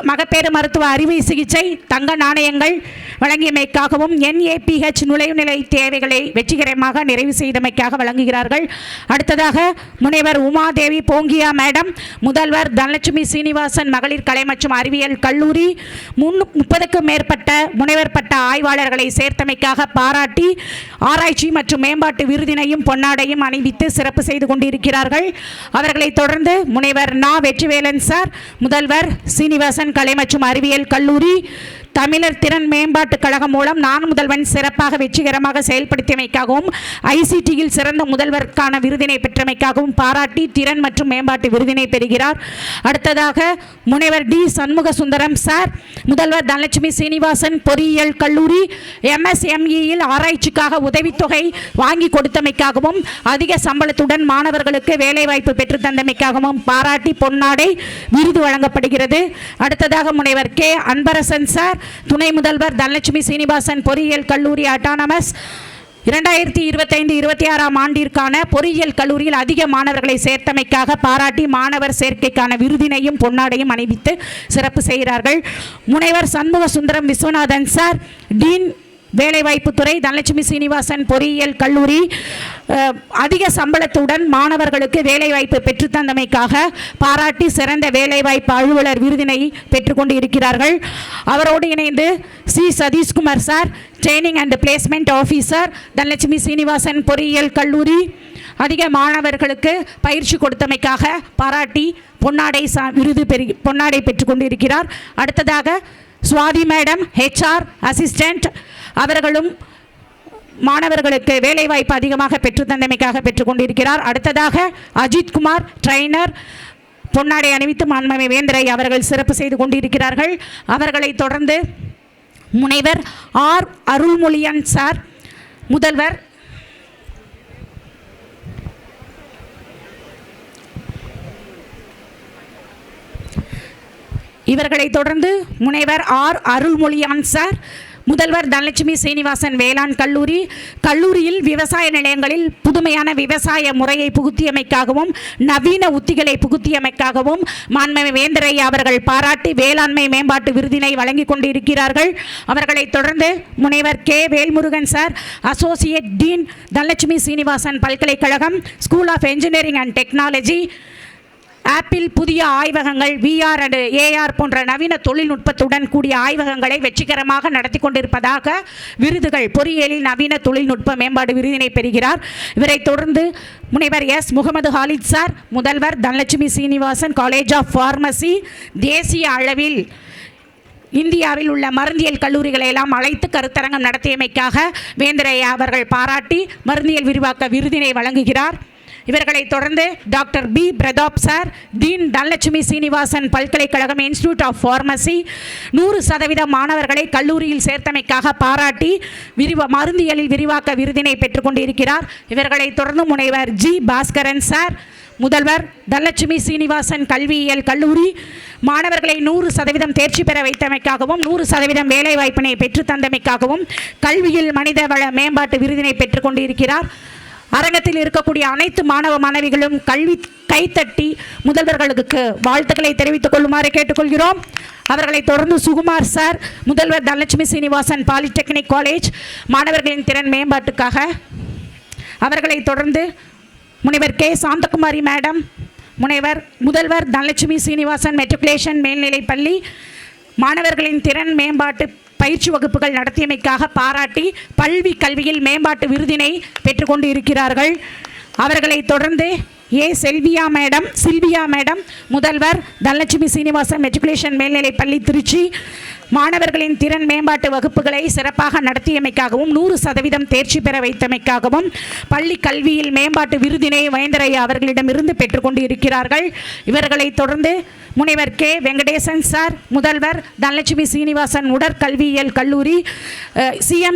மகப்பேறு மருத்துவ அறுவை சிகிச்சை தங்க நாணயங்கள் வழங்கியமைக்காகவும் NAPH நுழைவுநிலை தேவைகளை வெற்றிகரமாக நிறைவு செய்தமைக்காக வழங்குகிறார்கள். அடுத்ததாக முனைவர் உமாதேவி போங்கியா மேடம், முதல்வர் தனலட்சுமி சீனிவாசன் மகளிர் கலை மற்றும் அறிவியல் கல்லூரி, 30க்கும் மேற்பட்ட முனைவர் பட்ட ஆய்வாளர்களை சேர்த்தமைக்காக பாராட்டி ஆராய்ச்சி மற்றும் மேம்பாட்டு விருதினையும் பொன்னாடையும் அணிவித்து சிறப்பு செய்து கொண்டிருக்கிறார்கள். அவர்களை தொடர்ந்து முனைவர் நா வெற்றிவேலன் சார், முதல்வர் சீனிவாசன் கலை மற்றும் அறிவியல் கல்லூரி, தமிழர் திறன் மேம்பாட்டுக் கழகம் மூலம் நான் முதல்வன் சிறப்பாக வெற்றிகரமாக செயல்படுத்தியமைக்காகவும் ஐசிடியில் சிறந்த முதல்வருக்கான விருதினை பெற்றமைக்காகவும் பாராட்டி திறன் மற்றும் மேம்பாட்டு விருதினை பெறுகிறார். அடுத்ததாக முனைவர் டி சண்முக சுந்தரம் சார், முதல்வர் தனலட்சுமி சீனிவாசன் பொறியியல் கல்லூரி MSMEயில் ஆராய்ச்சிக்காக உதவித்தொகை வாங்கி கொடுத்தமைக்காகவும் அதிக சம்பளத்துடன் மாணவர்களுக்கு வேலைவாய்ப்பு பெற்று தந்தமைக்காகவும் பாராட்டி பொன்னாடை விருது வழங்கப்படுகிறது. அடுத்ததாக முனைவர் கே அன்பரசன் சார், துணை முதல்வர் தனலட்சுமி சீனிவாசன் பொறியியல் கல்லூரி அட்டானமஸ் 2025-26 ஆண்டிற்கான பொறியியல் கல்லூரியில் அதிக மாணவர்களை சேர்த்தமைக்காக பாராட்டி மாணவர் சேர்க்கைக்கான விருதினையும் பொன்னாடையும் அணிவித்து சிறப்பு செய்கிறார்கள். முனைவர் சண்முக சுந்தரம் விஸ்வநாதன் சார், டீன் வேலைவாய்ப்புத்துறை தனலட்சுமி சீனிவாசன் பொறியியல் கல்லூரி அதிக சம்பளத்துடன் மாணவர்களுக்கு வேலைவாய்ப்பு பெற்றுத்தந்தமைக்காக பாராட்டி சிறந்த வேலைவாய்ப்பு அலுவலர் விருதினை பெற்றுக்கொண்டு இருக்கிறார்கள். அவரோடு இணைந்து C Sathishkumar sir, training and placement officer Dhanalakshmi Srinivasan பொறியியல் கல்லூரி அதிக மாணவர்களுக்கு பயிற்சி கொடுத்தமைக்காக பாராட்டி பொன்னாடை பெற்றுக்கொண்டு இருக்கிறார். அடுத்ததாக சுவாதி மேடம் HR அசிஸ்டன்ட், அவர்களும் மாணவர்களுக்கு வேலைவாய்ப்பு அதிகமாக பெற்றுத்தந்தமைக்காக பெற்றுக்கொண்டிருக்கிறார். அடுத்ததாக அஜித் குமார் ட்ரைனர் பொன்னாடை அணிவித்து மாண்புமிகு வேந்தரை அவர்கள் சிறப்பு செய்து கொண்டிருக்கிறார்கள். அவர்களை தொடர்ந்து முனைவர் R அருள்மொழியன் சார், முதல்வர் இவர்களை தொடர்ந்து முனைவர் R அருள்மொழியான் சார், முதல்வர் தனலட்சுமி சீனிவாசன் வேளாண் கல்லூரி, கல்லூரியில் விவசாய நிலையங்களில் புதுமையான விவசாய முறையை புகுத்தியமைக்காகவும் நவீன உத்திகளை புகுத்தியமைக்காகவும் மாண்புமிகு வேந்தரை அவர்கள் பாராட்டி வேளாண்மை மேம்பாட்டு விருதினை வழங்கி கொண்டிருக்கிறார்கள். அவர்களை தொடர்ந்து முனைவர் K Velmurugan sir, associate dean Dhanalakshmi Srinivasan பல்கலைக்கழகம் school of engineering and technology, Apple புதிய ஆய்வகங்கள் VR and AR போன்ற நவீன தொழில்நுட்பத்துடன் கூடிய ஆய்வகங்களை வெற்றிகரமாக நடத்தி கொண்டிருப்பதாக விருதுகள் பொறியியலில் நவீன தொழில்நுட்ப மேம்பாடு விருதினை பெறுகிறார். இவரை தொடர்ந்து முனைவர் S முகமது ஹாலித் சார், முதல்வர் Dhanalakshmi Srinivasan college of pharmacy, தேசிய அளவில் இந்தியாவில் உள்ள மருந்தியல் கல்லூரிகளை எல்லாம் அழைத்து கருத்தரங்கம் நடத்தியமைக்காக வேந்தரை அவர்கள் பாராட்டி மருந்தியல் விரிவாக்க விருதினை வழங்குகிறார். இவர்களை தொடர்ந்து doctor B Prathap sir, dean Dhanalakshmi Srinivasan பல்கலைக்கழகம் இன்ஸ்டிடியூட் ஆஃப் பார்மசி 100% மாணவர்களை கல்லூரியில் சேர்த்தமைக்காக பாராட்டி மருந்தியலில் விரிவாக்க விருதினை பெற்றுக்கொண்டிருக்கிறார். இவர்களை தொடர்ந்து முனைவர் G பாஸ்கரன் சார், முதல்வர் தனலட்சுமி சீனிவாசன் கல்வியியல் கல்லூரி மாணவர்களை 100% தேர்ச்சி பெற வைத்தமைக்காகவும் 100% வேலைவாய்ப்பினை பெற்று தந்தமைக்காகவும் கல்வியில் மனிதவள மேம்பாட்டு விருதினை பெற்றுக்கொண்டிருக்கிறார். அரங்கத்தில் இருக்கக்கூடிய அனைத்து மாணவ மாணவிகளும் கல்வி கைத்தட்டி முதல்வர்களுக்கு வாழ்த்துக்களை தெரிவித்துக் கொள்ளுமாறு கேட்டுக்கொள்கிறோம். அவர்களை தொடர்ந்து சுகுமார் சார், முதல்வர் தனலட்சுமி சீனிவாசன் பாலிடெக்னிக் காலேஜ் மாணவர்களின் திறன் மேம்பாட்டுக்காக. அவர்களை தொடர்ந்து முனைவர் கே சாந்தகுமாரி மேடம், முதல்வர் தனலட்சுமி சீனிவாசன் மெட்ரிகுலேஷன் மேல்நிலைப் பள்ளி மாணவர்களின் திறன் மேம்பாட்டு பயிற்சி வகுப்புகள் நடத்தியமைக்காக பாராட்டி பல்வி கல்வியில் மேம்பாட்டு விருதினை பெற்றுக்கொண்டு இருக்கிறார்கள். அவர்களை தொடர்ந்து சில்வியா மேடம், முதல்வர் தனலட்சுமி சீனிவாசன் மெட்ரிகுலேஷன் மேல்நிலைப் பள்ளி திருச்சி மாணவர்களின் திறன் மேம்பாட்டு வகுப்புகளை சிறப்பாக நடத்தியமைக்காகவும் 100% தேர்ச்சி பெற வைத்தமைக்காகவும் பள்ளி கல்வியில் மேம்பாட்டு விருதினை வேந்தரை அவர்களிடமிருந்து பெற்றுக்கொண்டு இருக்கிறார்கள். இவர்களை தொடர்ந்து முனைவர் கே வெங்கடேசன் சார், முதல்வர் தனலட்சுமி சீனிவாசன் உடற்கல்வியியல் கல்லூரி CM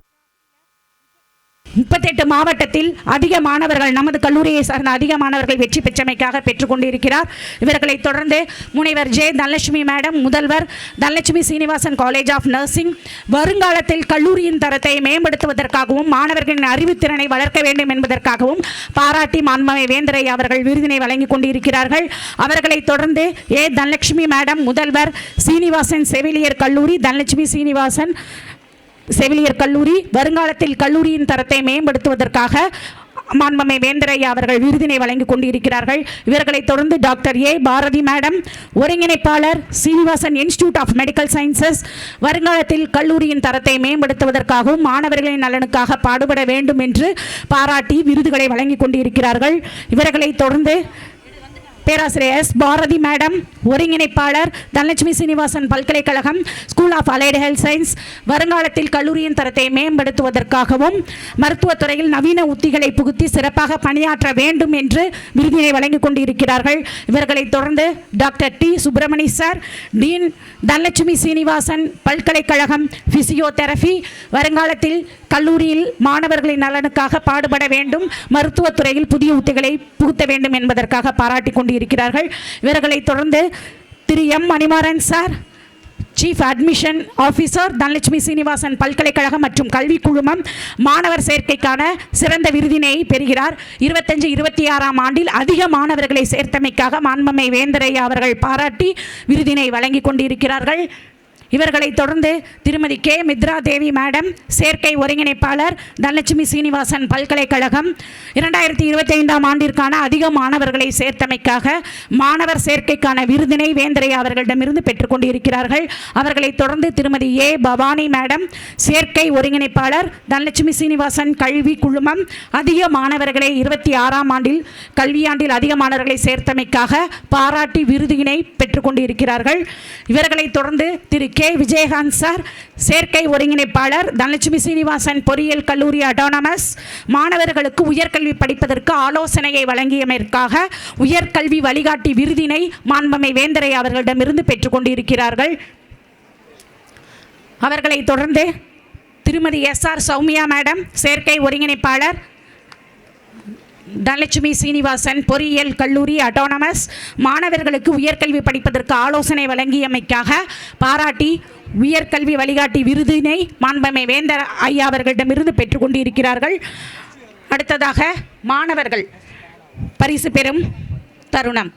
38 மாவட்டத்தில் அதிக மாணவர்கள் நமது கல்லூரியை சார்ந்த அதிக மாணவர்கள் வெற்றி பெற்றமைக்காக பெற்றுக்கொண்டிருக்கிறார். இவர்களை தொடர்ந்து முனைவர் J தனலட்சுமி மேடம், முதல்வர் Dhanalakshmi Srinivasan college of nursing வருங்காலத்தில் கல்லூரியின் தரத்தை மேம்படுத்துவதற்காகவும் மாணவர்களின் அறிவுத்திறனை வளர்க்க வேண்டும் என்பதற்காகவும் பாராட்டி மாண்புமிகு வேந்தரை அவர்கள் விருதினை வழங்கி கொண்டிருக்கிறார்கள். அவர்களை தொடர்ந்து A தனலட்சுமி மேடம், முதல்வர் சீனிவாசன் செவிலியர் கல்லூரி தனலட்சுமி சீனிவாசன் செவிலியர் கல்லூரி வருங்காலத்தில் கல்லூரியின் தரத்தை மேம்படுத்துவதற்காக மாண்புமிகு வேந்தரை அவர்கள் விருதினை வழங்கி கொண்டிருக்கிறார்கள். இவர்களை தொடர்ந்து டாக்டர் A பாரதி மேடம், ஒருங்கிணைப்பாளர் Srinivasan institute of medical sciences வருங்காலத்தில் கல்லூரியின் தரத்தை மேம்படுத்துவதற்காகவும் மாணவர்களின் நலனுக்காக பாடுபட வேண்டும் என்று பாராட்டி விருதுகளை வழங்கி கொண்டிருக்கிறார்கள். இவர்களை தொடர்ந்து பேராசிரியர் எஸ் பாரதி மேடம், ஒருங்கிணைப்பாளர் தனலட்சுமி சீனிவாசன் பல்கலைக்கழகம் school of allied health science, வருங்காலத்தில் கல்லூரியின் தரத்தை மேம்படுத்துவதற்காகவும் மருத்துவத்துறையில் நவீன உத்திகளை புகுத்தி சிறப்பாக பணியாற்ற வேண்டும் என்று விருதினை வழங்கிக் கொண்டிருக்கிறார்கள். இவர்களைத் தொடர்ந்து doctor D Subramani sir, dean Dhanalakshmi Srinivasan பல்கலைக்கழகம் பிசியோதெரபி, வருங்காலத்தில் கல்லூரியில் மாணவர்களின் நலனுக்காக பாடுபட வேண்டும், மருத்துவத்துறையில் புதிய உத்திகளை புகுத்த வேண்டும் என்பதற்காக பாராட்டிக் கொண்டிருக்கிறார்கள். இவர்களை தொடர்ந்து திரு M Manimaran sir, chief admission officer Dhanalakshmi Srinivasan பல்கலைக்கழகம் மற்றும் கல்வி குழுமம், மாணவர் சேர்க்கைக்கான சிறந்த விருதினை பெறுகிறார். 25-26ஆம் ஆண்டில் அதிக மாணவர்களை சேர்த்தமைக்காக மாண்புமை வேந்தரையா அவர்கள் பாராட்டி விருதினை வழங்கி கொண்டிருக்கிறார்கள். இவர்களை தொடர்ந்து திருமதி கே மித்ரா தேவி மேடம், சேர்க்கை ஒருங்கிணைப்பாளர் தனலட்சுமி சீனிவாசன் பல்கலைக்கழகம், 2025ஆம் ஆண்டிற்கான அதிக மாணவர்களை சேர்த்தமைக்காக மாணவர் சேர்க்கைக்கான விருதினை வேந்தரையா அவர்களிடமிருந்து பெற்றுக்கொண்டிருக்கிறார்கள். அவர்களை தொடர்ந்து திருமதி ஏ பவானி மேடம், சேர்க்கை ஒருங்கிணைப்பாளர் தனலட்சுமி சீனிவாசன் கல்வி குழுமம், அதிக மாணவர்களை 26ஆம் ஆண்டில் கல்வியாண்டில் அதிக மாணவர்களை சேர்த்தமைக்காக பாராட்டி விருதினை பெற்றுக்கொண்டிருக்கிறார்கள். இவர்களை தொடர்ந்து திரு கே விஜயகாந்த் சார், சேர்க்கை ஒருங்கிணைப்பாளர் தனலட்சுமி சீனிவாசன் பொறியியல் கல்லூரி அட்டானமஸ், மாணவர்களுக்கு உயர்கல்வி படிப்பதற்கு ஆலோசனையை வழங்கியமைக்காக உயர்கல்வி வழிகாட்டி விருதினை மாண்புமை வேந்தரையா அவர்களிடமிருந்து பெற்றுக்கொண்டிருக்கிறார்கள். அவர்களை தொடர்ந்து திருமதி எஸ் ஆர் சௌமியா மேடம், சேர்க்கை ஒருங்கிணைப்பாளர் தனலட்சுமி சீனிவாசன் பொறியியல் கல்லூரி அட்டானமஸ், மாணவர்களுக்கு உயர்கல்வி படிப்பதற்கு ஆலோசனை வழங்கியமைக்காக பாராட்டி உயர்கல்வி வழிகாட்டி விருதினை மாண்புமை வேந்தர் ஐயா அவர்களிடமிருந்து பெற்றுக்கொண்டிருக்கிறார்கள். அடுத்ததாக மாணவர்கள் பரிசு பெறும் தருணம்.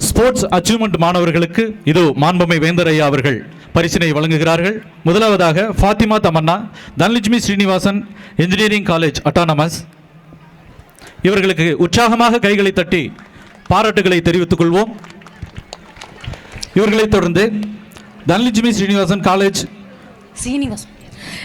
ஸ்போர்ட்ஸ் அச்சீவ்மெண்ட் மாணவர்களுக்கு இதோ மாண்புமை வேந்தரையா அவர்கள் பரிசினை வழங்குகிறார்கள். முதலாவதாக Fathima Tamanna, Dhanalakshmi Srinivasan engineering college autonomous. இவர்களுக்கு உற்சாகமாக கைகளை தட்டி பாராட்டுகளை தெரிவித்துக் கொள்வோம். இவர்களைத் தொடர்ந்து தனலட்சுமி ஸ்ரீனிவாசன் காலேஜ்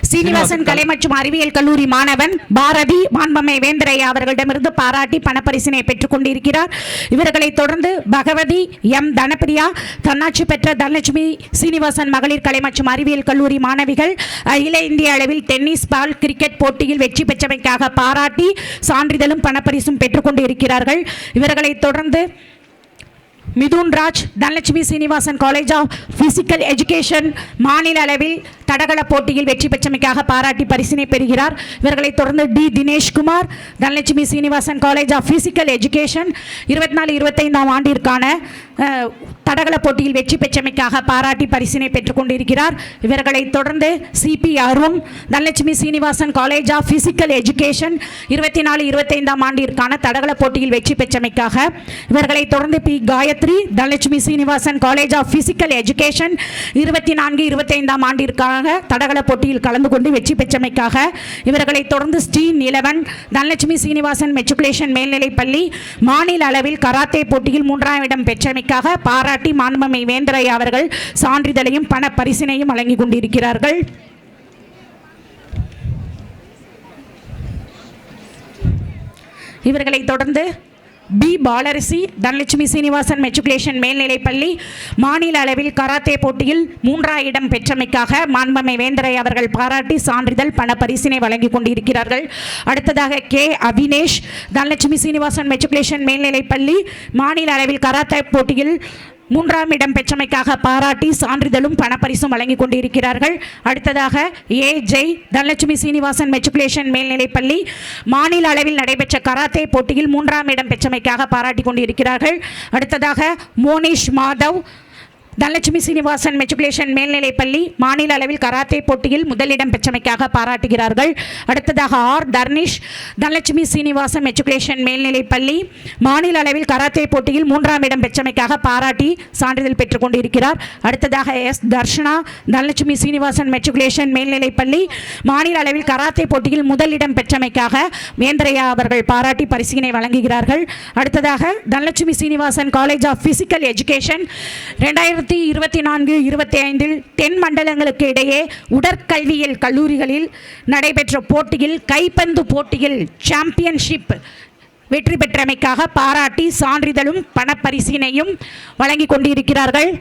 சீனிவாசன் கலை மற்றும் அறிவியல் கல்லூரி மாணவன் பாரதி மாண்புமை வேந்தரையா அவர்களிடமிருந்து பாராட்டி பணப்பரிசினை பெற்றுக் கொண்டிருக்கிறார். இவர்களை தொடர்ந்து பகவதி எம் தனப்பிரியா, தன்னாட்சி பெற்ற தனலட்சுமி சீனிவாசன் மகளிர் கலை மற்றும் அறிவியல் கல்லூரி மாணவிகள், அகில இந்திய அளவில் டென்னிஸ் பால் கிரிக்கெட் போட்டியில் வெற்றி பெற்றமைக்காக பாராட்டி சான்றிதழும் பணப்பரிசும் பெற்றுக் கொண்டிருக்கிறார்கள். இவர்களை தொடர்ந்து Mithun Raj, Dhanalakshmi Srinivasan college of physical education, மாநில அளவில் தடகள போட்டியில் வெற்றி பெற்றமைக்காக பாராட்டி பரிசினை பெறுகிறார். இவர்களை தொடர்ந்து D Dineshkumar, Dhanalakshmi Srinivasan college of physical education, 24-25ஆம் ஆண்டிற்கான தடகள போட்டியில் வெற்றி பெற்றமைக்காக பாராட்டி பரிசினை பெற்றுக் கொண்டிருக்கிறார். இவர்களை தொடர்ந்து Sibi Arun, Dhanalakshmi Srinivasan college of physical education, 24-25ஆம் ஆண்டிற்கான தடகள போட்டியில் வெற்றி பெற்றமைக்காக. இவர்களை தொடர்ந்து P Gayathri, Dhanalakshmi Srinivasan college of physical education, 24-25ஆம் ஆண்டிற்கான தடகள போட்டியில் கலந்து கொண்டு வெற்றி பெற்றமைக்காக. இவர்களை தொடர்ந்து ஸ்ரீ நிலவன், தனலட்சுமி சீனிவாசன் மெட்ரிகுலேஷன் மேல்நிலைப்பள்ளி, மாநில அளவில் கராத்தே போட்டியில் 3ஆம் இடம் பெற்றமைக்காக பாராட்டி மாண்புமை வேந்தரையா அவர்கள் சான்றிதழையும் பண பரிசினையும் வழங்கிக் கொண்டிருக்கிறார்கள். இவர்களை தொடர்ந்து பி பாலரசி, தனலட்சுமி சீனிவாசன் மெட்ரிகுலேஷன் மேல்நிலைப்பள்ளி, மாநில அளவில் கராத்தே போட்டியில் 3ஆம் இடம் பெற்றமைக்காக மாண்புமை வேந்தரையா அவர்கள் பாராட்டி சான்றிதழ் பண பரிசினை வழங்கிக் கொண்டிருக்கிறார்கள். அடுத்ததாக கே அபினேஷ், தனலட்சுமி சீனிவாசன் மெட்ரிகுலேஷன் மேல்நிலைப்பள்ளி, மாநில அளவில் கராத்தே போட்டியில் 3ஆம் இடம் பெற்றமைக்காக பாராட்டி சான்றிதழும் பணப்பரிசும் வழங்கிக் கொண்டிருக்கிறார்கள். அடுத்ததாக ஏ ஜெய், தனலட்சுமி சீனிவாசன் மெட்ரிகுலேஷன் மேல்நிலைப்பள்ளி, மாநில அளவில் நடைபெற்ற கராத்தே போட்டியில் 3ஆம் இடம் பெற்றமைக்காக பாராட்டி கொண்டிருக்கிறார்கள். அடுத்ததாக மோனிஷ் மாதவ், தனலட்சுமி சீனிவாசன் மெட்ரிகுலேஷன் மேல்நிலைப்பள்ளி மாநில அளவில் கராத்தே போட்டியில் முதலிடம் பெற்றமைக்காக பாராட்டுகிறார்கள். அடுத்ததாக ஆர் தர்னிஷ் தனலட்சுமி சீனிவாசன் மெட்ரிகுலேஷன் மேல்நிலைப்பள்ளி மாநில அளவில் கராத்தே போட்டியில் 3ஆம் இடம் பெற்றமைக்காக பாராட்டி சான்றிதழ் பெற்றுக் கொண்டிருக்கிறார். அடுத்ததாக எஸ் தர்ஷனா தனலட்சுமி சீனிவாசன் மெட்ரிகுலேஷன் மேல்நிலைப்பள்ளி மாநில அளவில் கராத்தே போட்டியில் முதலிடம் பெற்றமைக்காக வேந்தரையா அவர்கள் பாராட்டி பரிசினை வழங்குகிறார்கள். அடுத்ததாக Dhanalakshmi Srinivasan college of physical education 2024-25 தென் மண்டலங்களுக்கு இடையே உடற்கல்வியல் கல்லூரிகளில் நடைபெற்ற போட்டியில் கைப்பந்து போட்டியில் சாம்பியன்ஷிப் வெற்றி பெற்றமைக்காக பாராட்டி சான்றிதழும் பணப்பரிசினையும் வழங்கி கொண்டிருக்கிறார்கள்.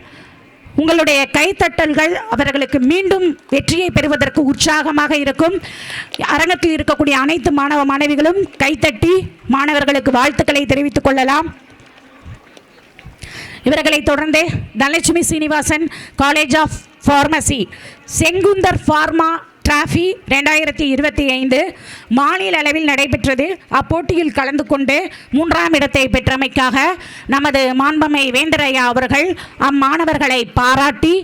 உங்களுடைய கைத்தட்டல்கள் அவர்களுக்கு மீண்டும் வெற்றியை பெறுவதற்கு உற்சாகமாக இருக்கும். அரங்கத்தில் இருக்கக்கூடிய அனைத்து மாணவ மாணவிகளும் கைத்தட்டி மாணவர்களுக்கு வாழ்த்துக்களை தெரிவித்துக் கொள்ளலாம். இவர்களை தொடர்ந்து Dhanalakshmi Srinivasan college of pharmacy Sengunthar pharma trophy 2025 மாநில அளவில் நடைபெற்றது. அப்போட்டியில் கலந்து கொண்டு 3ஆம் இடத்தை பெற்றமைக்காக நமது மாண்பமை வேந்தரையா அவர்கள் அம்மாணவர்களை பாராட்டி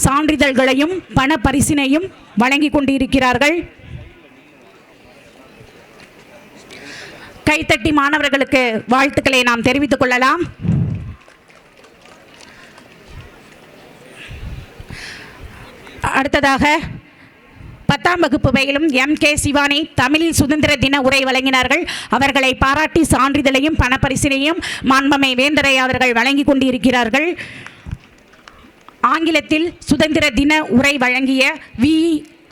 சான்றிதழ்களையும் பண பரிசினையும் வழங்கி கொண்டிருக்கிறார்கள். கைத்தட்டி மாணவர்களுக்கு வாழ்த்துக்களை நாம் தெரிவித்துக் கொள்ளலாம். அடுத்ததாக 10ஆம் வகுப்பு பயிலும் MK சிவானி தமிழில் சுதந்திர தின உரை வழங்கினார்கள். அவர்களை பாராட்டி சான்றிதழையும் பணப்பரிசினையும் மாண்பமை வேந்தரையா அவர்கள் வழங்கி கொண்டிருக்கிறார்கள். ஆங்கிலத்தில் சுதந்திர தின உரை வழங்கிய வி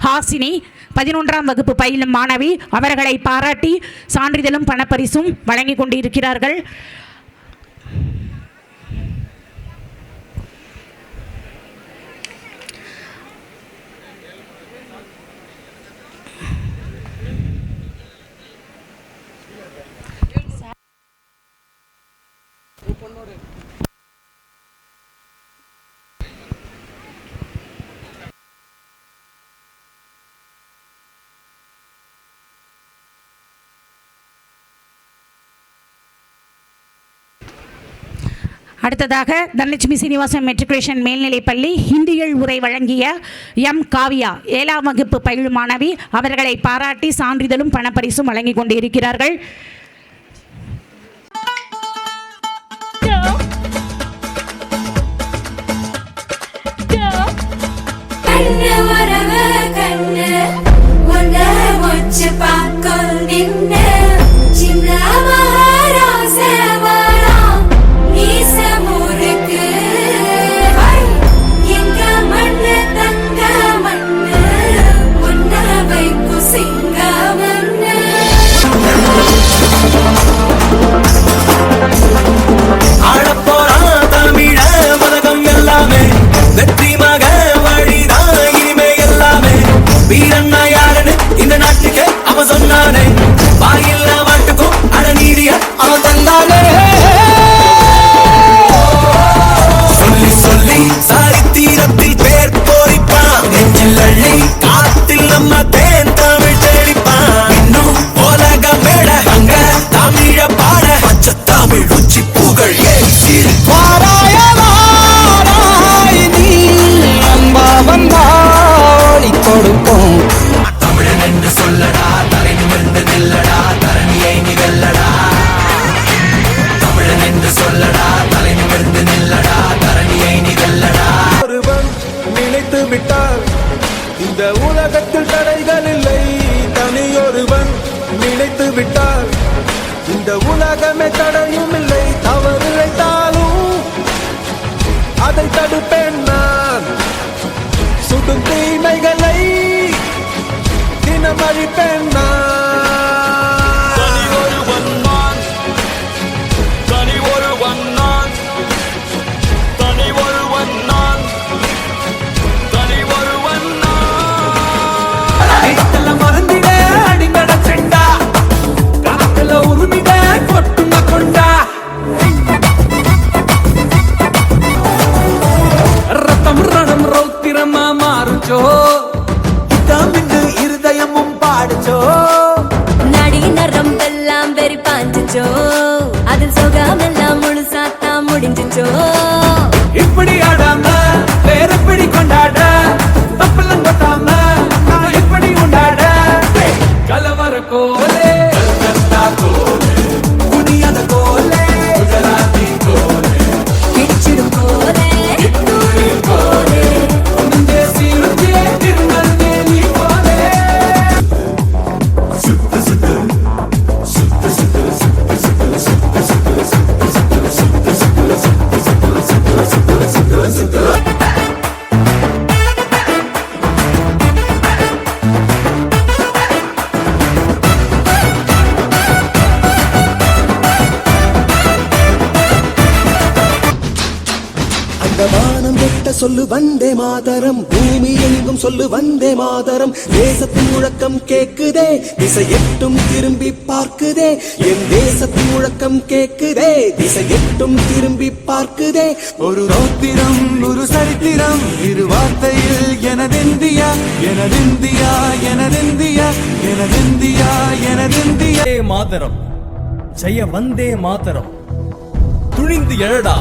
ஹாசினி 11ஆம் வகுப்பு பயிலும் மாணவி. அவர்களை பாராட்டி சான்றிதழும் பணப்பரிசும் வழங்கி கொண்டிருக்கிறார்கள். அடுத்ததாக தனலட்சுமி சீனிவாசன் மெட்ரிகுலேஷன் மேல்நிலைப்பள்ளி ஹிந்தியில் உரை வழங்கிய எம் காவியா 7ஆம் வகுப்பு பயிலும் மாணவி. அவர்களை பாராட்டி சான்றிதழும் பணப்பரிசும் வழங்கி கொண்டிருக்கிறார்கள். அவன் வானம் எட்ட சொல்லு வந்தே மாதரம், பூமி எங்கும் சொல்லு வந்தே மாதரம். தேசத்தின் முழக்கம் கேக்குதே, திசை எட்டும் திரும்பி பார்க்குதே. என் தேசத்தின் முழக்கம் கேக்குதே, திசை எட்டும் திரும்பி பார்க்குதே. ஒரு ரோத்திரம் ஒரு சரித்திரம், இரு வார்த்தையில் எனதிந்தியா எனதிந்தியா எனதிந்தியா எனதிந்தியா எனதிந்தியா. மாதரம் ஜெய வந்தே மாதரம். துணிந்து எழடா,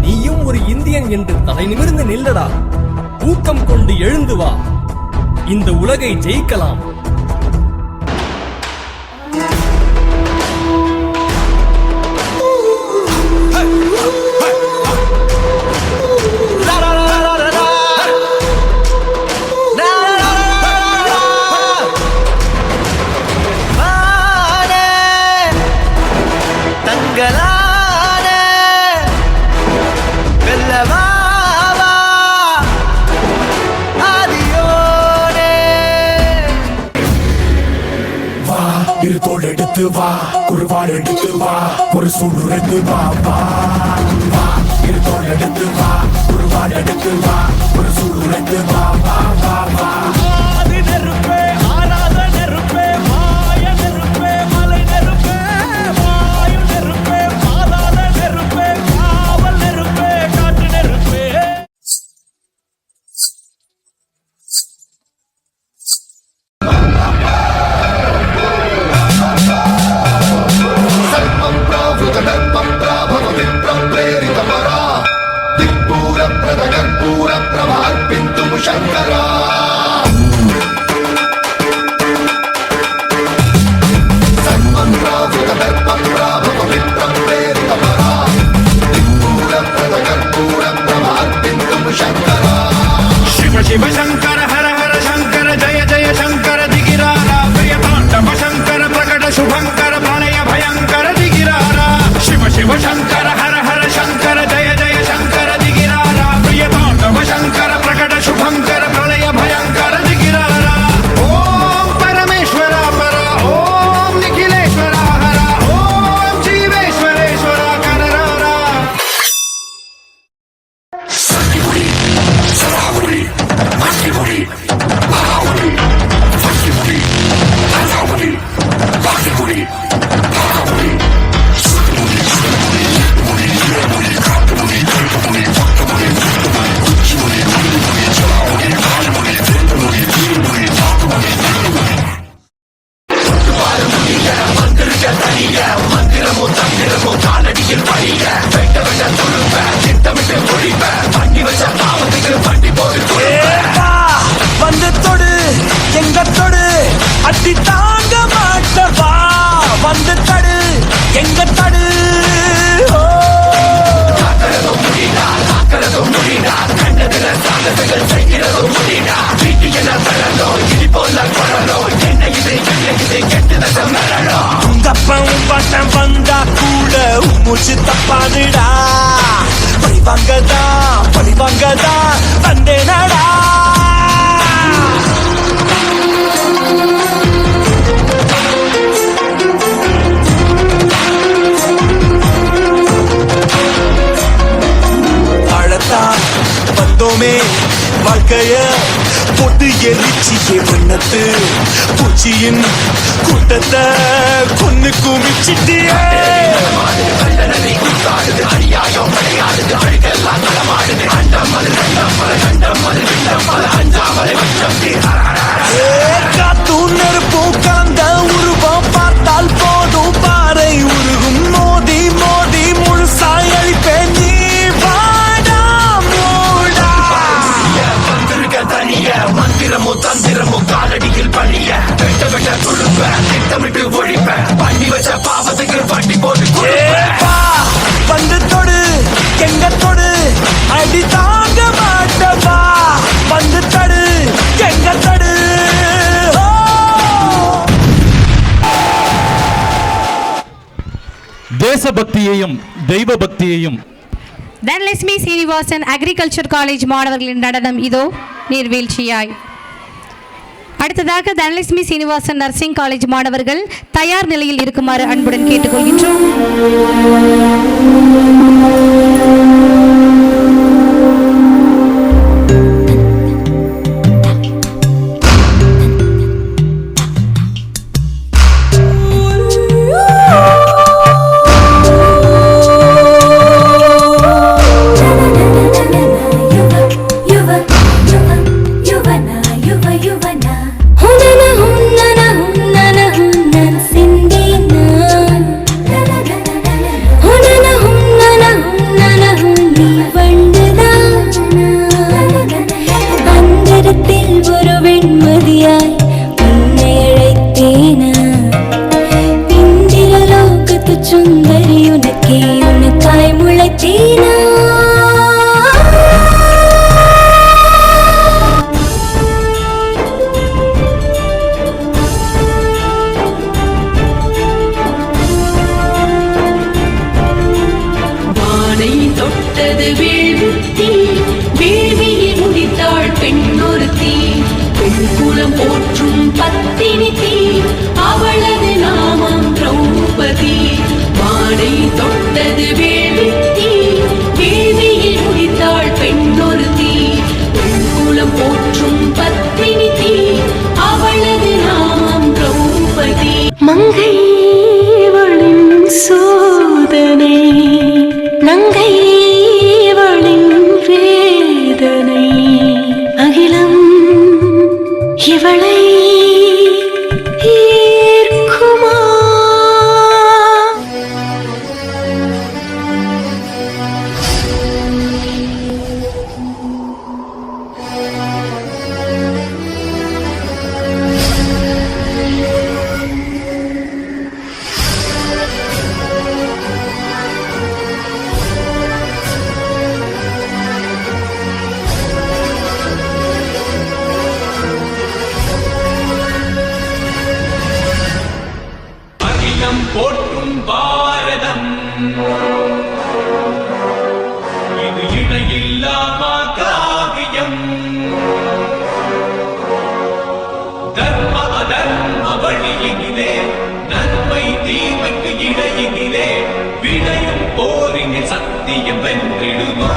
நீயும் ஒரு இந்தியன் என்று தலை நிமிர்ந்து நில்லடா. ஊக்கம் கொண்டு எழுந்து வா, இந்த உலகை ஜெயிக்கலாம். எடுத்து வா, குருவாள் எடுத்து வா, ஒரு சூடு எடுத்து வா. வா வா, இருத்தோள் எடுத்து வா, குருவாள் எடுத்து வா, ஒரு சூடு எடுத்து வா. வா வா வா. நெருப்பே ஆராத நெருப்பே, மாய நெருப்பே, மலை நெருப்பே, வாயு நெருப்பே, பாதாள நெருப்பே, காவல் நெருப்பே, காட்டு நெருப்பே. शंकरा शिव शिव शंकर हर हर शंकर जय जय शंकर दिगिरारा प्रियतांडव शंकर प्रकट शुभंकर प्रणय भयंकर दिगिरारा शिव शिव शंकर हर हर शंकर जय जय शंकर दिगिरारा प्रियतांडव शंकर प्रकट शुभंकर प्रणय भयंकर दिगिरारा ओम परमेश्वरा परा ओम निखिलेश्वरा हरा ओम जीवेश्वरेश्वरा कररारा सरावरी मस्तिवरी महावरी फस्तिवरी हजावरी बाकीवरी महावरी வந்து தொடு எங்க தொடு அடி தாங்க மாட்டவா வந்து தடு எங்க தடு உங்கப்பம் பட்டம் வந்தா கூட மூச்சு தப்பாதுடா பழிவாங்கதா வந்தேனடா அழத்தான் வந்தோமே வாழ்க்கைய போட்டு எரிச்சியே மண்ணத்து பூச்சியின் கூட்டத்தை கொன்னு குமிச்சிட்டியே காத்தும் நெருப்பும் கலந்த உருவம் பார்த்தால் போதும் பாறை உருகும் மோதி மோதி முழுசாய் அழிப்பேன் நீ வாடா மூடா தனிய மந்திரமோ தந்திரமோ காலடியில் பணிய வெட்ட வெட்ட துழுப்ப திட்டமிட்டு ஒழிப்ப பண்ணி வச்ச பாவத்துக்கு வண்டி போட்டு வந்து தொடு எங்க தொடு அடி தாங்க மாட்டவா வந்து தடு எங்க தடு தேசபக்தியையும் தெய்வ பக்தியையும் தனலட்சுமி சீனிவாசன் அக்ரிகல்ச்சர் காலேஜ் மாணவர்களின் நடனம் இதோ நீர்வீழ்ச்சியாய். அடுத்ததாக தனலட்சுமி சீனிவாசன் நர்சிங் காலேஜ் மாணவர்கள் தயார் நிலையில் இருக்குமாறு அன்புடன் கேட்டுக்கொள்கின்றோம். வைத்தேனா வானை தொட்டது வேள்வித்தீ வேள்வியை முடித்தாள் பெண்ணொருத்தி பெண் குலம் போற்றும் பத்தினி தீ அவளது நாமம் திரௌபதி வானை தொட்டது வேள்வித்தீ வேள்வியை முடித்தாள் பெண்ணொருத்தி பெண் குலம் போற்றும் பத்தினி தீ அவளது நாமம் திரௌபதி மங்கைவளின் சோதனை நங்கைவளின் வேதனை அகிலம் இவளை ஏற்குமா அகிலம் போற்றும் பாரதம் இது இணையில்லாமா காவியம் தர்ம அதர்ம வழியினிலே நன்மை தீமைக்கு இடையினிலே விடையும் போரின் சத்தியம் வென்றிடுமா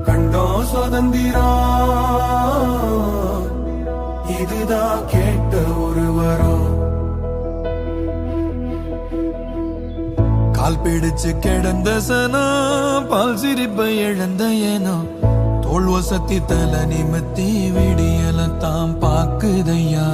கண்டோம் சுதந்திரம் இதுதான் கேட்ட ஒருவரும் கால் பிடிச்சு கிடந்த சனா பால் சிரிப்பை இழந்த ஏனோ தோல் வசத்தி தலை நிமித்தி விடியல தாம் பாக்குதையா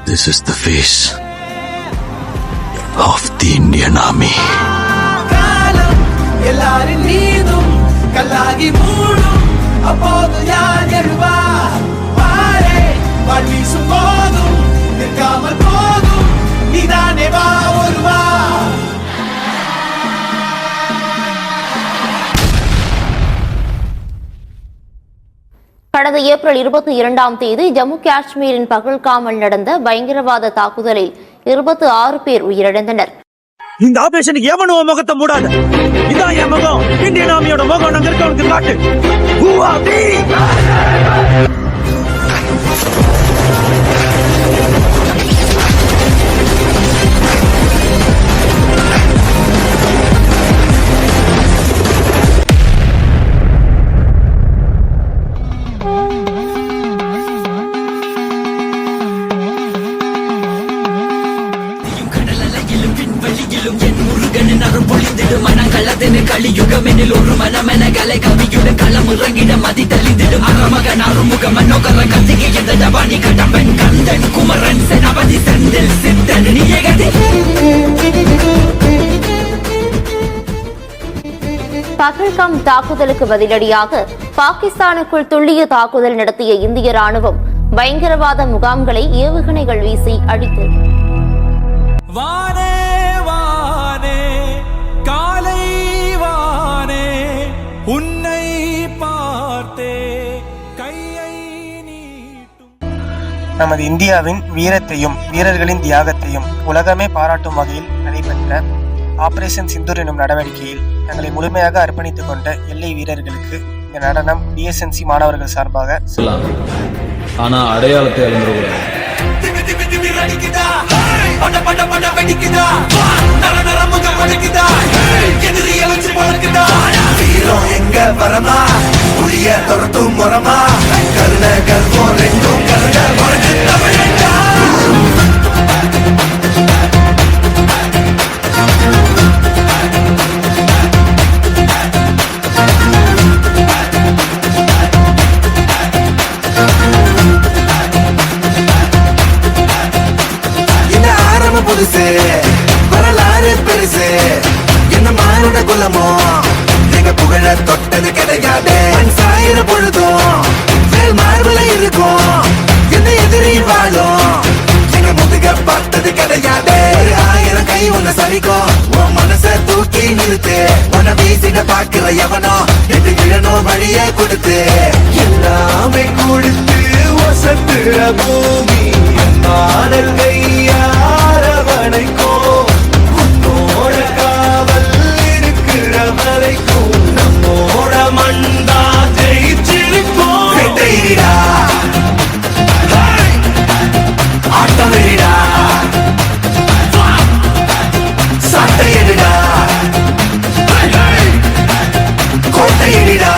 This is the face of the Indian Army. எல்லாரின் மீதும் கல்லாகி மூடும் அப்போது யார் எழுவா பாரே ஏப்ரல் 22ஆம் தேதி ஜம்மு காஷ்மீரின் பகல்காமில் நடந்த பயங்கரவாத தாக்குதலில் 26 பேர் உயிரிழந்தனர். இந்த ஆபரேஷனுக்கு எவனோ முகத்தை மூடாத. இதான் என் முகம். இந்தியன் ஆர்மியோட முகம். நாங்க இருக்கவனுக்கு காட்டு. கலியுகமெனில் ஒரு மனமென கலை கவியுடன் களம் இறங்கிட மதி தளிந்திடும் அறமகன் அருமுக மன்னோகர கத்திகை எந்த ஜபானி கடம்பன் கந்தன் குமரன் செனபதி செந்தில் சித்தன் நியகதி. பகல்காம் தாக்குதலுக்கு பதிலடியாக பாகிஸ்தானுக்குள் துல்லிய தாக்குதல் நடத்திய இந்திய ராணுவம் பயங்கரவாத முகாம்களை ஏவுகணைகள் வீசி அழித்தது. வானே வானே காலை வானே உன்னை பார்த்தே கையை நீட்டும். நமது இந்தியாவின் வீரத்தையும் வீரர்களின் தியாகத்தையும் உலகமே பாராட்டும் வகையில் நடைபெற்ற ஆபரேஷன் சிந்தூர் எனும் நடவடிக்கையில் தங்களை முழுமையாக அர்ப்பணித்துக் கொண்ட எல்லை வீரர்களுக்கு இந்த நடனம் BSNC மாணவர்கள் சார்பாக ஆனா அடையாளத்தை இழந்துடக்கூடாது. வரலாறு பெருசு என்ன மானுட குலமோ எங்க புகழ தொட்டது கிடையாது. சாயிர பொழுதும் மார்புல இருக்கும் என்ன எதிரி வாழும் எங்க முதுக பார்த்தது கிடையாது. 1000 கை உன்னை சரிக்கும் உன் மனச தூக்கி நிறுத்து. உன வீசிட பாக்குற எவனோ எது விழனோ வழிய கொடுத்து எல்லாமே கொடுத்து வசத்துற பூமி மாடல் கையாரவணைக்கோ உன்னோட காவல் இருக்கிற வரைக்கும் நம்மோட மண்டா ஜெயிச்சிருக்கோம். ஆட்டம் வெளிடா சட்டை எடுடா கோட்டை எடிடா.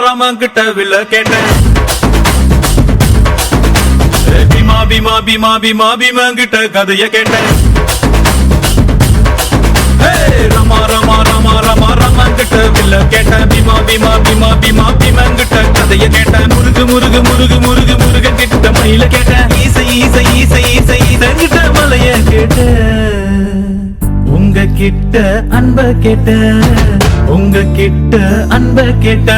ராமங்கிட்ட வில்ல கேட்டேன். பீமா பீமா பீமா பீமா பீமாங்கிட்ட கதைய கேட்டேன். ரமா ரமா ரமா ரமா ராமங்கிட்ட வில்ல கேட்டேன். பீமா பீமா பீமா பீமா பீமாங்கிட்ட கதைய கேட்டேன். முருகு முருகு முருகு முருகு முருக கிட்ட மயில கேட்டேன். ஈசை ஈசை ஈசை ஈசை ஈசங்கிட்ட மலைய கேட்டேன். உங்க கிட்ட அன்ப கேட்ட உங்க கிட்ட அன்ப கேட்ட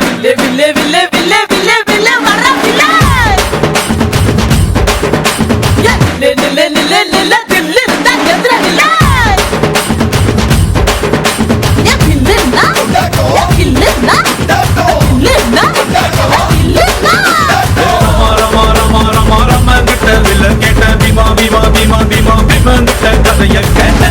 வில்லே வில்லே வில்லே வில்லே வில்லே வில்லே வர வில்லே லே லே லே லே லே தில்ல தா எந்திர வில்லே யா வில்லே நா யா வில்லே நா வில்லே நா வில்லே நா ரமா ரமா ரமா ரமா கிட்ட வில்ல கேட்ட. பீமா பீமா பீமா பீமா பீமா கிட்ட கதைய கேட்ட.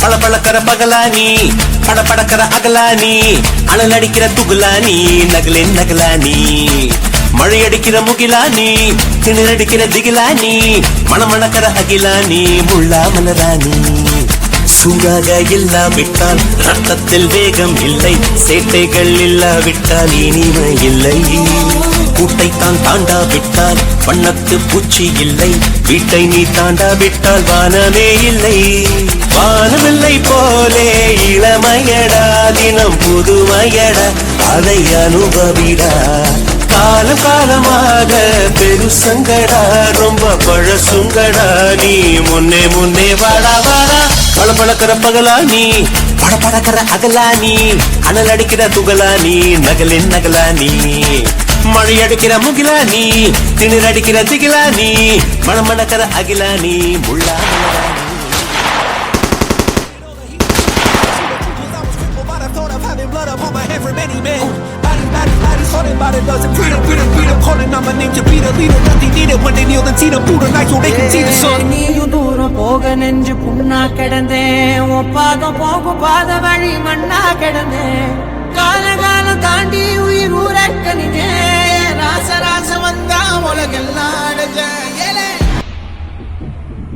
பளபளக்கிற பகலானி படபடக்கிற அகலானி அனல் அடிக்கிற துகுலானி நகலின் நகலானி மழையடிக்கிற முகிலானி திணறடிக்கிற திகிலானி மணமணக்கிற அகிலானி முள்ளா மலராணி சூடாக இல்லாவிட்டால் ரத்தத்தில் வேகம் இல்லை சேட்டைகள் இல்லாவிட்டால் இனிமை இல்லை கூட்டைத்தான் தாண்டாவிட்டால் வண்ணத்து பூச்சி இல்லை வீட்டை நீ தாண்டாவிட்டால் வானமே இல்லை வானமில்லை போலே இளமையடா தினம் புதுமையடா அதை அனுபவிடா காலம் காலமாக பெருசங்கடா ரொம்ப பழசுங்கடா நீ முன்னே முன்னே வாடா வாடா பளபளக்கிற பகலானி படபடக்கிற அகலானி அனல் அடிக்கிற துகலானி நகலின் நகலானி மழையடிக்கிற முகிலானி திணறடிக்கிற திகிலானி மணமணக்கிற அகிலானி முள்ளா நீயும் தூரம் போக நெஞ்சு புண்ணா கிடந்தேன் ஒப்பாதம் போகும் பாத வழி மண்ணா கிடந்தேன் காலகாலம் தாண்டி உயிர் ஊரக்கணினே ராசராச வந்தா உலகெல்லாம்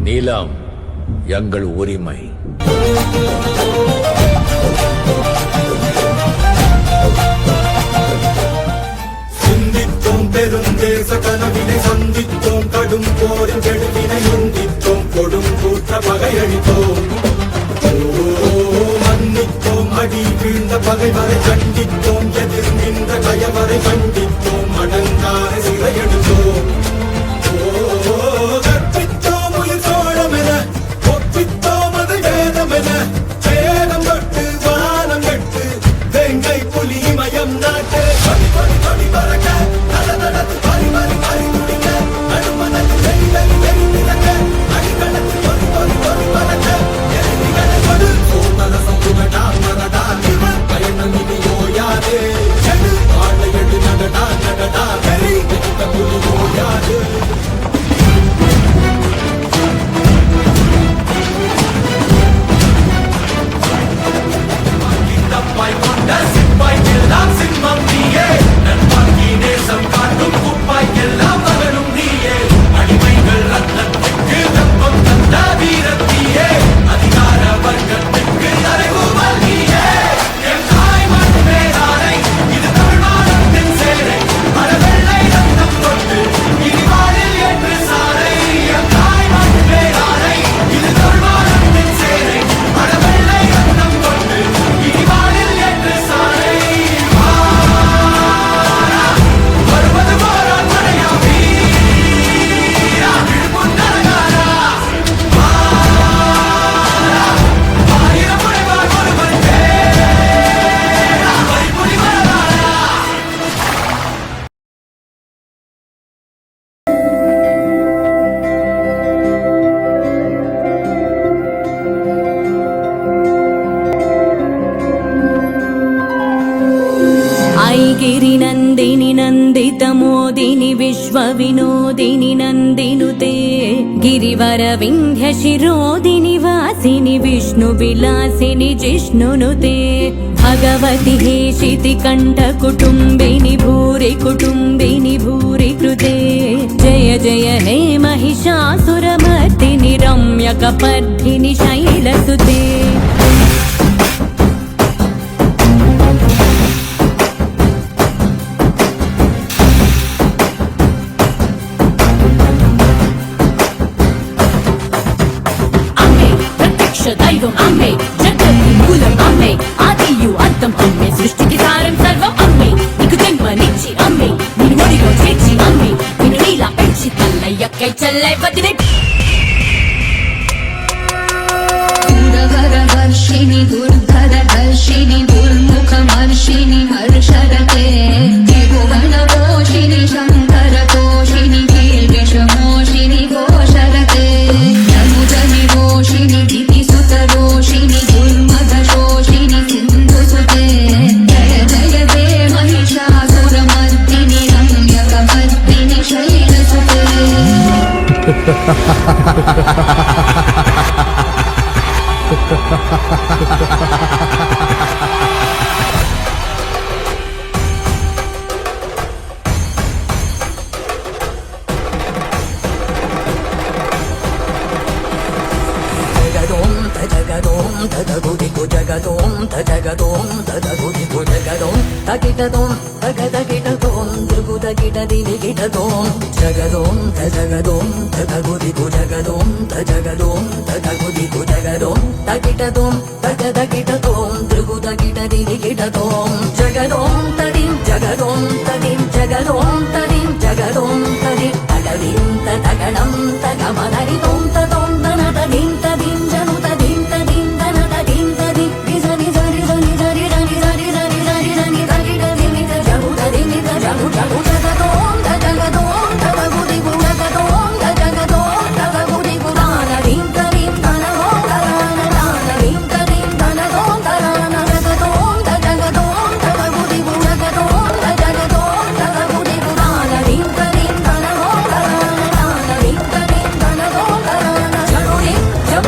நீலம் எங்கள் உரிமை. சிந்தித்தோம் பெருந்தேச கனவினை சந்தித்தோம் கடும் போரின் கெடுவினை உந்தித்தோம் கொடும் கூற்ற பகையளித்தோம் மன்னித்தோம் அடி வீழ்ந்த பகைவரை கண்டித்தோம் எதிர் நின்ற கயவரை கண்டித்தோம் அடங்கார சிறையெடுத்தோம் கற்பித்தோம் உயிர் சோழம் என ஒப்பித்தோம் அது வேதம் என சேதம் தொட்டு வானம் கட்டு வெங்கை புலி மயம் நாட்டு கொடி கொடி கொடி பறக்க நட நடத்து பறி பறி பறி துடிக்க நடுமனது வெயிலறி வெறி மிதக்க அடிகளத்து கொடி கொடி கொடி பறக்க எதிரிகளை கொடு சோதர சம்புகடா மரடா இவன் பயணம் இனி ஓயாதே எடு ஆளை எடு நடடா நடடா வெறி வெடித்த புலி ஓயாது தப்பாய் கொண்ட சிப்பாய் எல்லாம் சிம்மம் நீயே நண்பாக்கி நேசம் காட்டும் குப்பாய் எல்லாம் மகனும் நீயே அடிமைகள் ரத்தத்துக்கு தப்பம் தந்த வீரத்தீயே அதிகார வர்க்கத்துக்கு தலைவுமல் நீயே என் தாய் மண் மேலானை இது தமிழ்நாட்டின் சேரை அடவெள்ளை ரத்தம் கொண்டு இனிவாழில் என்று சாலை என் தாய் மண் மேலானை இது தமிழ்நாட்டின் சேரை அடவெள்ளை ரத்தம் கொண்டு இனிவாழில் என்று சாலை வருவது போரான் மழையா வீரா விழுமுன்னரகாரா ஆயிரம் முனைவார் ஒருவன் பேரா வரிபுரி வரலாறா ऐगिरि नन्दिनि नन्दित मोदिनि विश्व विनोदिनि नन्दिनुते गिरिवर विन्ध्य शिरोदिनि वासिनि विष्णु विलासिनि जिष्णुनुते भगवति हेशिति कण्ठ कुटुम्बिनि भूरि कृते जय जय हे महिषासुरमर्दिनि रम्यकपर्दिनि शैलसुते दैवम अम्मे जगति मूलम अम्मे आदियु अंतम अम्मे सृष्टिकी सारं सर्वम अम्मे निकु जन्मनिच्చి अम्मे निन्नु मुडिलो చేర్చి अम्मे निन्नु नीला పెంచి తల్లయ్యకై చెల్లై వదిలే दूरवरवर्षिणि दुर्धरदर्शिनि दुर्मुखमर्षिणि हर्षरते त्रिभुवनपोषिणि शङ्करतोषिणि कीर्तिशमोषिणि घोषरते यमुजनिरोषिणि दितिसुतरोषिणि दुर्मदशोषिणि सिन्धुसुते जय जय हे महिषासुरमर्दिनि रम्यकपर्दिनि शैलसुते Jump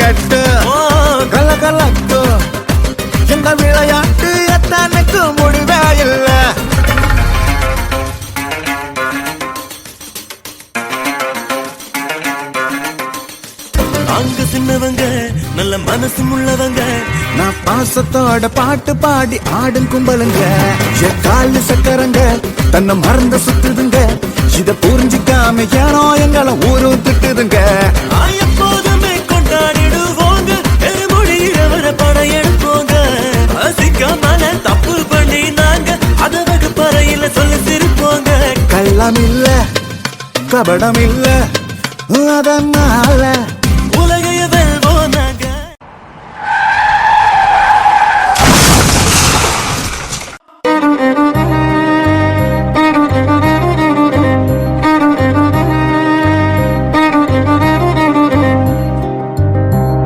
கட்டு கலகலக்கு இந்த விளையாட்டு எத்தனைக்கு முடிவே இல்லை. அங்க சின்னவங்க நல்ல மனசு உள்ளவங்க, நான் பாசத்தோட பாட்டு பாடி ஆடும் கும்பலுங்க. காலு சக்கரங்க தன்னை மறந்த சுத்துதுங்க. இத புரிஞ்சுக்காம ஏனோ எங்களை ஊரும் திட்டுதுங்க. எப்போதுமே கொண்டாடிடுவோங்க, மொழியில படையெடுப்போங்க. அசிக்காமல தப்பு பண்ணி நாங்க அத வகுப்பறையில சொல்லி சிரிப்போங்க. கள்ளம் இல்ல கபடம் இல்ல அதனால உலகைய வெல்வோம் நாங்க.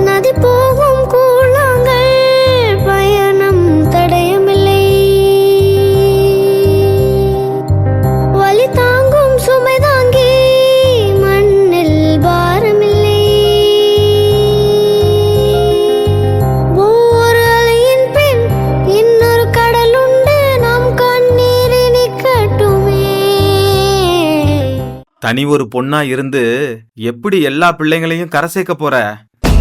நதி போகும் கூழாங்கள் பயணம் தடயமில்லை. வலி தாங்கும் சுமை தாங்கி மண்ணில் பாரமில்லை. ஒவ்வொரு அலையின் பின் இன்னொரு கடல் உண்டு, நாம் கண்ணீரை நிக்கட்டுமே. தனி ஒரு பொண்ணா இருந்து எப்படி எல்லா பிள்ளைங்களையும் கரை சேர்க்க போற?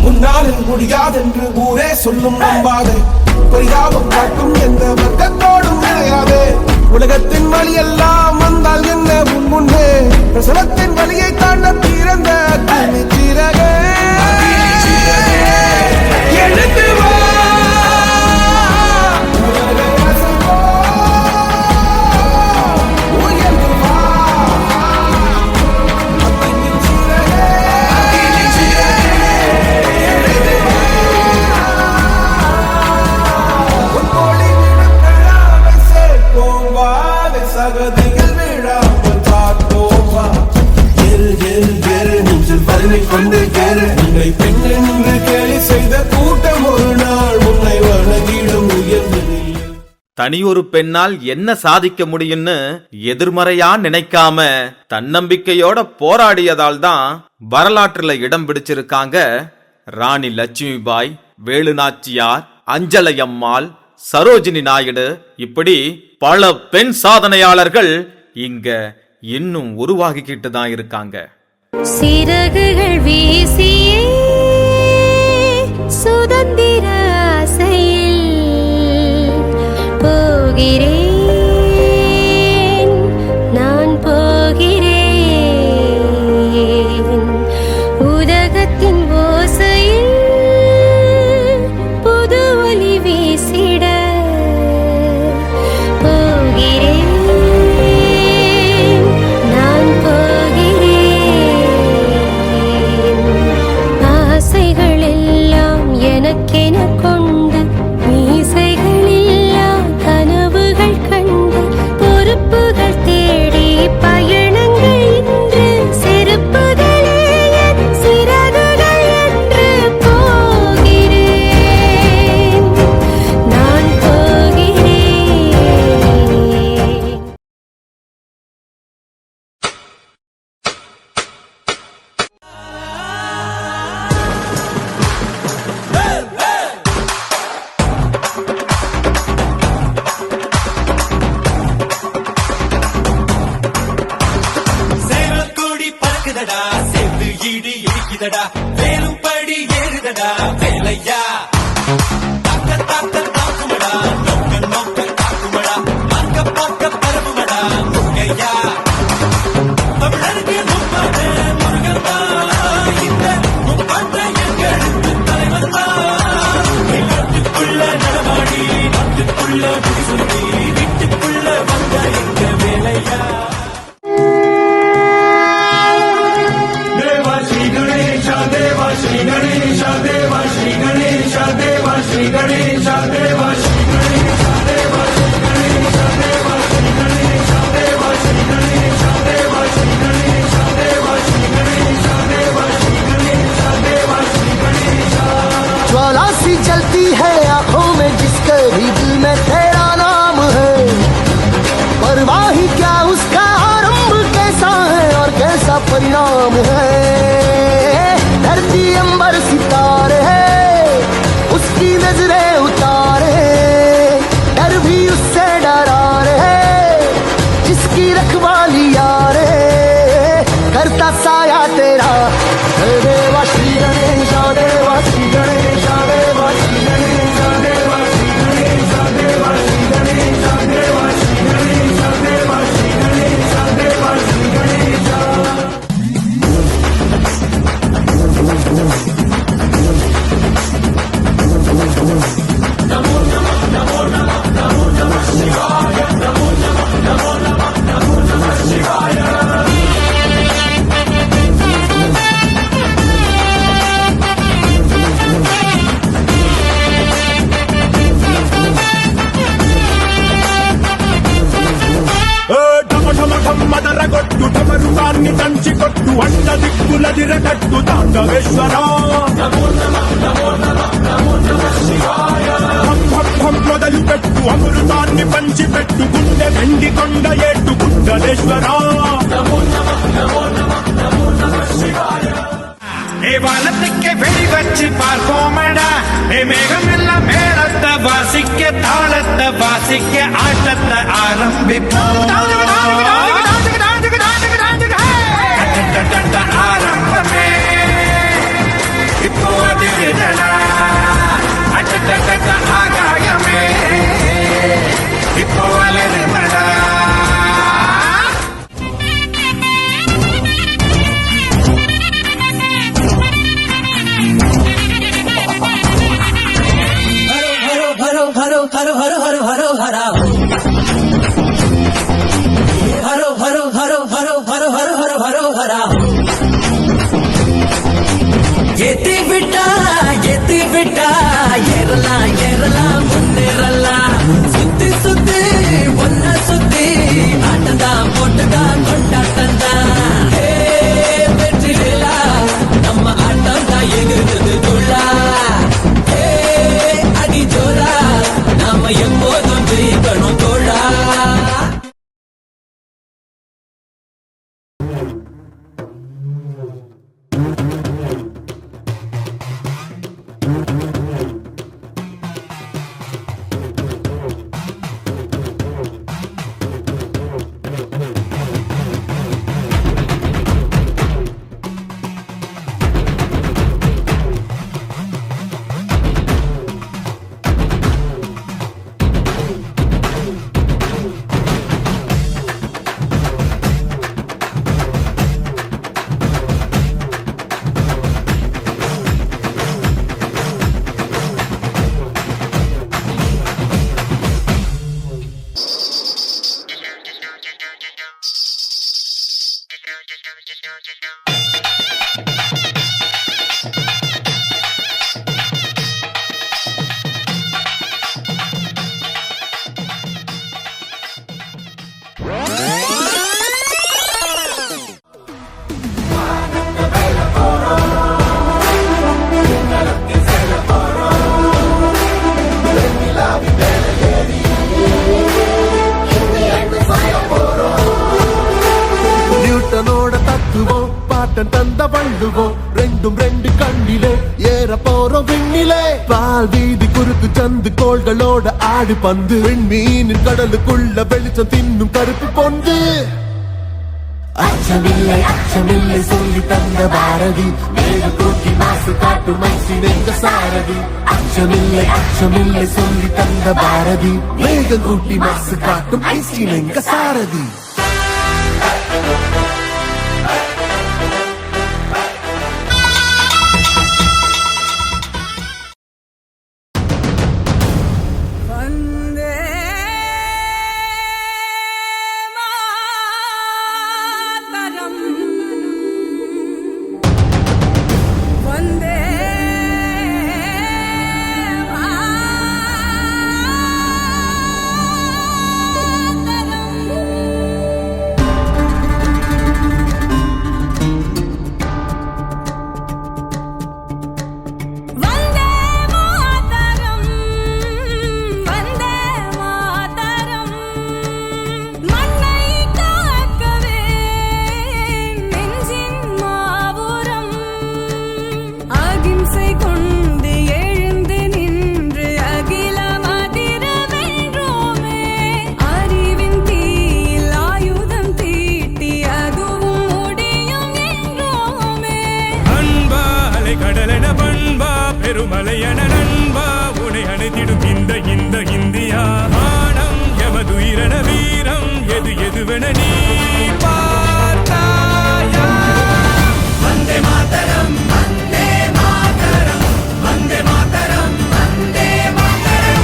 உன்னால் முடியாதென்று ஊரே சொல்லும் நம்பாதே. பரிதாபம் காட்டும் எந்த வர்க்கத்தோடும் கிடையாது. உலகத்தின் வழி எல்லாம் வந்தால் என்ன உன் முன்னே பிரசவத்தின் வழியை தாண்ட பிறந்த அக்னி சிறகே. எழுந்து வா சகதிகள் விழாமல் காத்தோவா. நெஞ்சில் வலிமை கொண்டு கேரு. உன்னை பெண் என்று கேலி செய்த கூட்டம் ஒரு நாள் உன்னை வணங்கிடும் உயர்ந்ததில்லை. தனி ஒரு பெண்ணால் என்ன சாதிக்க முடியும்னு எதிர்மறையா நினைக்காம தன்னம்பிக்கையோட போராடியதால் தான் வரலாற்றுல இடம் பிடிச்சிருக்காங்க ராணி லட்சுமிபாய், வேலு நாச்சியார், அஞ்சலையம்மாள், சரோஜினி நாயுடு, இப்படி பல பெண் சாதனையாளர்கள் இங்க இன்னும் உருவாகிக்கிட்டு தான் இருக்காங்க. சிறகுகள் வீசியே சுதந்திர ஆசையில் போகிறேன், நான் போகிறேன். உலகத்தின் ஓசையில் புது ஒலி வீசிட போகிறேன், நான் போகிறேன். ஆசைகள் எல்லாம் எனக்கென கொண்டு, மீசைகள் எல்லாம் கனவுகள் கண்டு, பொறுப்புகள் தேடி பயணங்கள் இன்று செருப்புகளே என் சிறகுகள் என்று போகிறேன், நான் போகிறேன். சேவற்கொடி பறக்குதடா, செவ்வு இடி இடிக்குதடா, வேலும் படி ஏறுதடா வேலையா. தாக்க தாக்க தாக்குமடா, நோக்க நோக்க தாக்குமடா, பார்க்க பார்க்க பரவுமடா முருகையா. தமிழருக்கு முப்பாடு முருகன் தான், இந்த முப்பாட்ட எங்களுக்கு தலைவன் தான். நாட்டுக்குள்ள நடமாடி, நாட்டுக்குள்ள முடிசூடி, வீட்டுக்குள்ள வந்த எங்க வேலையா. தேவா ஸ்ரீ கணேஷா, தேவா ஸ்ரீ கணேஷா, தேவா ஸ்ரீ கணேஷா, தேவா ஸ்ரீ கணேஷா, தேவா ஸ்ரீ கணேஷா, தேவா ஸ்ரீ கணேஷா, தேவா ஸ்ரீ கணேஷா, தேவா ஸ்ரீ கணேஷா, தேவா ஸ்ரீ கணேஷா, தேவா ஸ்ரீ கணேஷா, தேவா ஸ்ரீ கணேஷா, தேவா ஸ்ரீ கணேஷா. ज्वाला सी जलती है आंखों में जिसके भी दिल में तेरा नाम है. परवाह ही क्या उसका आरंभ कैसा है और कैसा परिणाम है. धरती अंबर सितारे అగ్ని దంచి కొట్టు అడ్డ దిక్కులదిర కట్టు తాండవేశ్వర మొదలు పెట్టు అమృతాన్ని పంచి పెట్టు గుండె వెండి కొండ ఏట్టు గుండలేశ్వర வானத்துக்கு வெடி வச்சு பார்ப்போமடா மேகமெல்லாம் மேளத்தை வாசிக்க தாளத்தை வாசிக்க ஆட்டத்தை ஆரம்பிப்போம் ஆரம்பமே இப்போ ஆகாயமே இப்போ அலருமடா ஏறலாம் முன்னேறலாம் சுத்தி சுத்தி ஒன்ன சுத்தி ஆட்டந்தான் போட்டுதான் கொண்டாட்டந்தான் வெற்றி வேலா நம்ம ஆட்டம் தான் எகிறது துள்ளா அடி ஜோரா நாம எப்போதும் ஜெயிக்கணும் தோழா தந்த வள்ளுவோம் ரெண்டும் ரெண்டு கண்ணிலே ஏற போறோம் விண்ணிலே பால் வீதி குறுக்கு சந்து கோள்களோட ஆடு பந்து விண்மீனின் கடலுக்குள்ள வெளிச்சம் தின்னும் கருப்பு பொந்து அச்சமில்லை சொல்லி தந்த பாரதி வேறு கூட்டி மாசு காட்டு மைசின் எங்க சாரதி அச்சமில்லை சொல்லி தந்த பாரதி வேக கூட்டி மாசு காட்டும் ஐஸ்கிரீம் எங்க சாரதி பெருமலையன நண்பா உனை அணைத்திடும் இந்த இந்தியா ஆனம் எமதுயிரன வீரம் எது எதுவென நீ பார்த்தாயா வந்தே மாதரம் வந்தே மாதரம் வந்தே மாதரம் வந்தே மாதரம்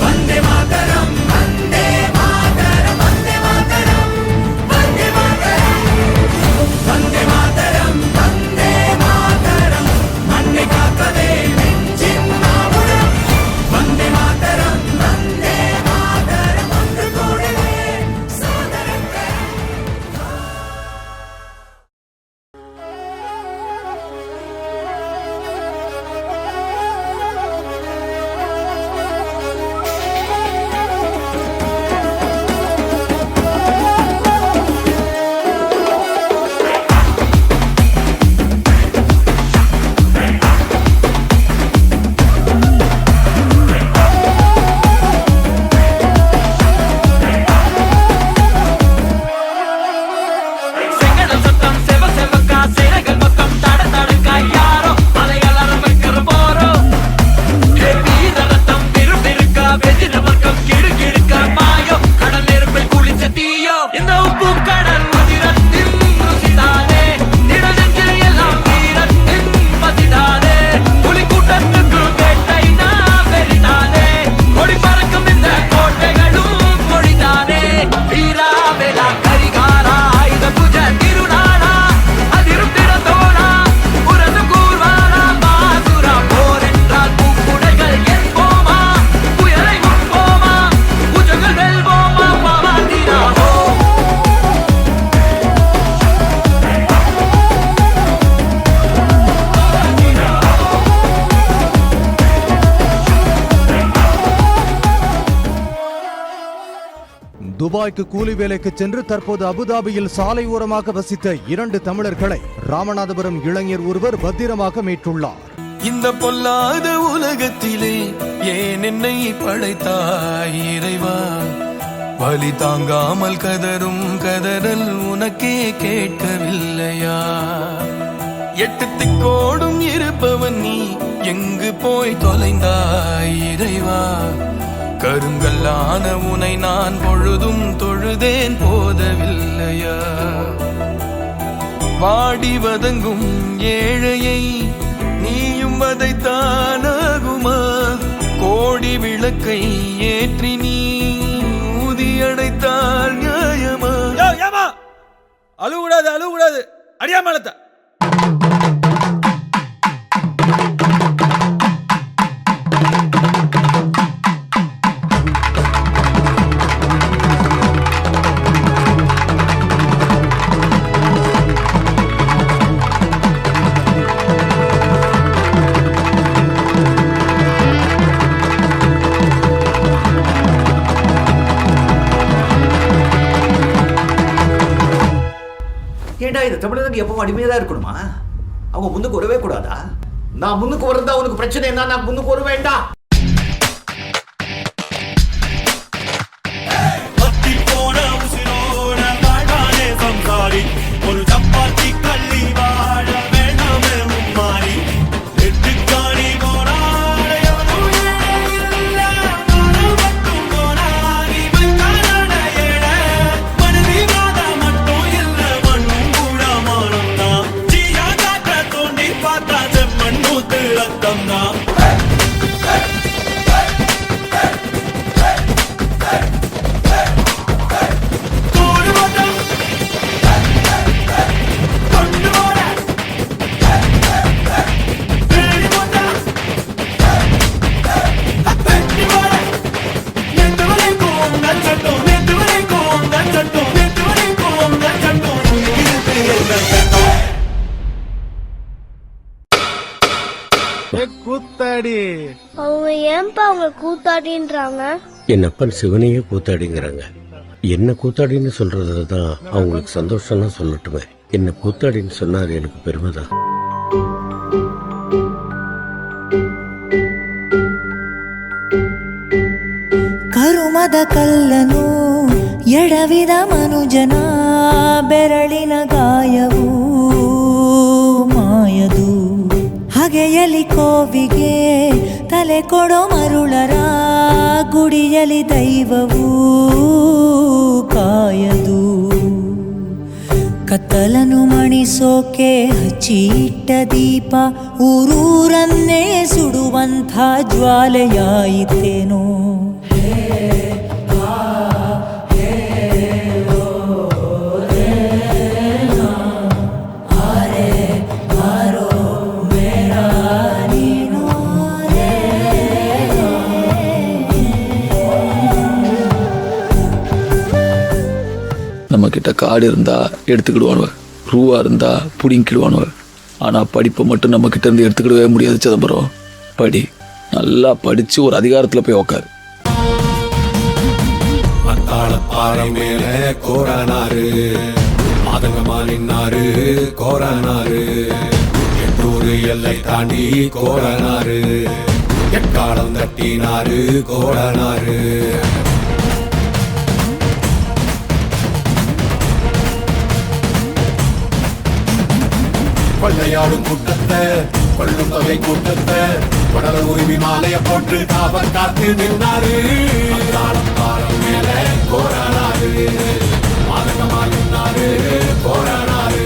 வந்தே மாதரம் வந்தே மாதரம் வந்தே மாதரம் வந்தே மாதரம் வந்தே மாதரம் வந்தே மாதரம் மண்ணை காக்கவே துபாய்க்கு கூலி வேலைக்கு சென்று தற்போது அபுதாபியில் சாலை ஓரமாக வசித்த 2 தமிழர்களை ராமநாதபுரம் இளைஞர் ஒருவர் பத்திரமாக மீட்டுள்ளார். இந்த பொல்லாத உலகத்திலே ஏன் என்னை படைத்தாய் இறைவா? வலி தாங்காமல் கதரும் கதறல் உனக்கே கேட்கவில்லையா? 8 திக்கோடும் இருப்பவன் நீ எங்கு போய் தொலைந்தாய் இறைவா? கருங்கல்லான உனை நான் பொழுதும் தொழுதேன் போதவில்லையா? வாடி வதங்கும் ஏழையை நீயும் வதைத்தானாகுமா? கோடி விளக்கை ஏற்றி நீ ஊதி அடைத்தால் நியாயமா? அழுவுடாது அழுவுடாது அடியாமலத்த ஏண்டா இது தமிழனுக்கு எப்பவும் அடிமையாக தான் இருக்கணுமா? அவங்க முன்னுக்கு வரவே கூடாதா? நான் முன்னுக்கு வரதா உனக்கு பிரச்சனை என்ன? நான் முன்னுக்கு வர வேண்டாம். ஒரு சப்பாத்தி கள்ளி வாழ வேண்டாமே மும்மாறி எட்டுக்காணி கூத்தாடி. அவங்க ஏன்பா அவங்க கூத்தாடின்றாங்க? என் அப்பன் சிவனையே கூத்தாடிங்கிறாங்க. என்ன கூத்தாடின்னு சொல்றதுதான் அவங்களுக்கு சந்தோஷம்னா சொல்லட்டுமே. என்ன கூத்தாடின்னு சொன்னாரு எனக்கு பெருமைதான். ಕರುಮದ ಕಲ್ಲನು ಎಡವಿದ ಮನುಜನ ಬೆರಳಿನ ಗಾಯವು ಮಾಯದು. ಹಗೆಯಲಿ ಕೋವಿಗೆ ತಲೆ ಕೊಡೋ ಮರುಳರ ಗುಡಿಯಲಿ ದೈವವೂ ಕಾಯದು. ಕತ್ತಲನು ಮಣಿಸೋಕೆ ಹಚ್ಚಿಟ್ಟ ದೀಪ ಊರೂರನ್ನೇ ಸುಡುವಂಥ ಜ್ವಾಲೆಯಾಯಿತೇನೋ. நம்ம கிட்ட காடு இருந்தா எடுத்துக்கிடுவானுவ, ரூவா இருந்தா புடிங்கிடுவானுவ. ஆனா படிப்பை மட்டும் நம்ம கிட்ட இருந்து எடுத்துக்கிடவே முடியாது சிதம்பரம். படி, நல்லா படிச்சு ஒரு அதிகாரத்துல போய் உக்காரு. பாறை மேல கோரானாரு மாதங்கமா நின்னாரு கோரானாரு. எட்டூர் எல்லை தாண்டி கோரானாரு. எக்காலம் தட்டினாரு கோரானாரு. கொள்ளையாடும் கூட்டத்தை கொள்ளும் தொகை கூட்டத்தை கொடல உரிமை மாலைய போட்டு காவல் காத்து நின்றாரு. பாலம் மேல கோரானாரு மாதகமா நின்னாரு கோரானாரு.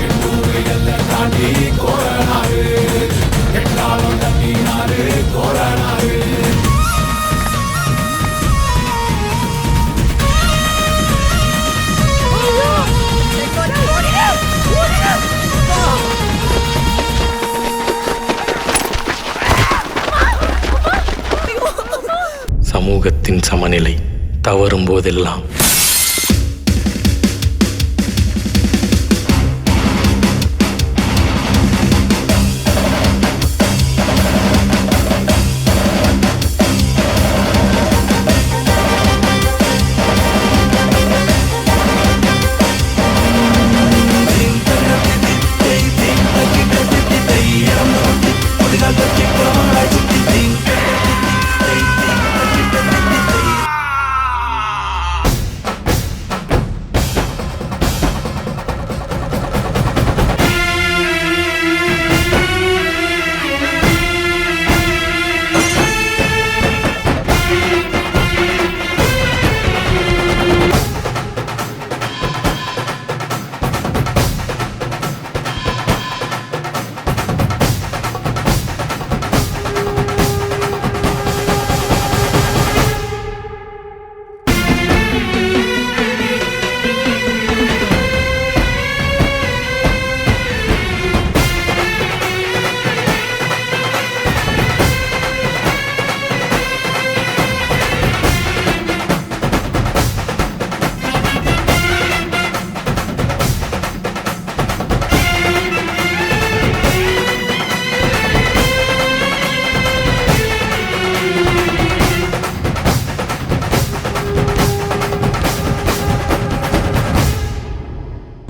எண்ணூறு எல்லை தாண்டி கோரானாரு. எட்டாலும் தட்டினாரு கோரானாரு. சமூகத்தின் சமநிலை தவறும் போதெல்லாம்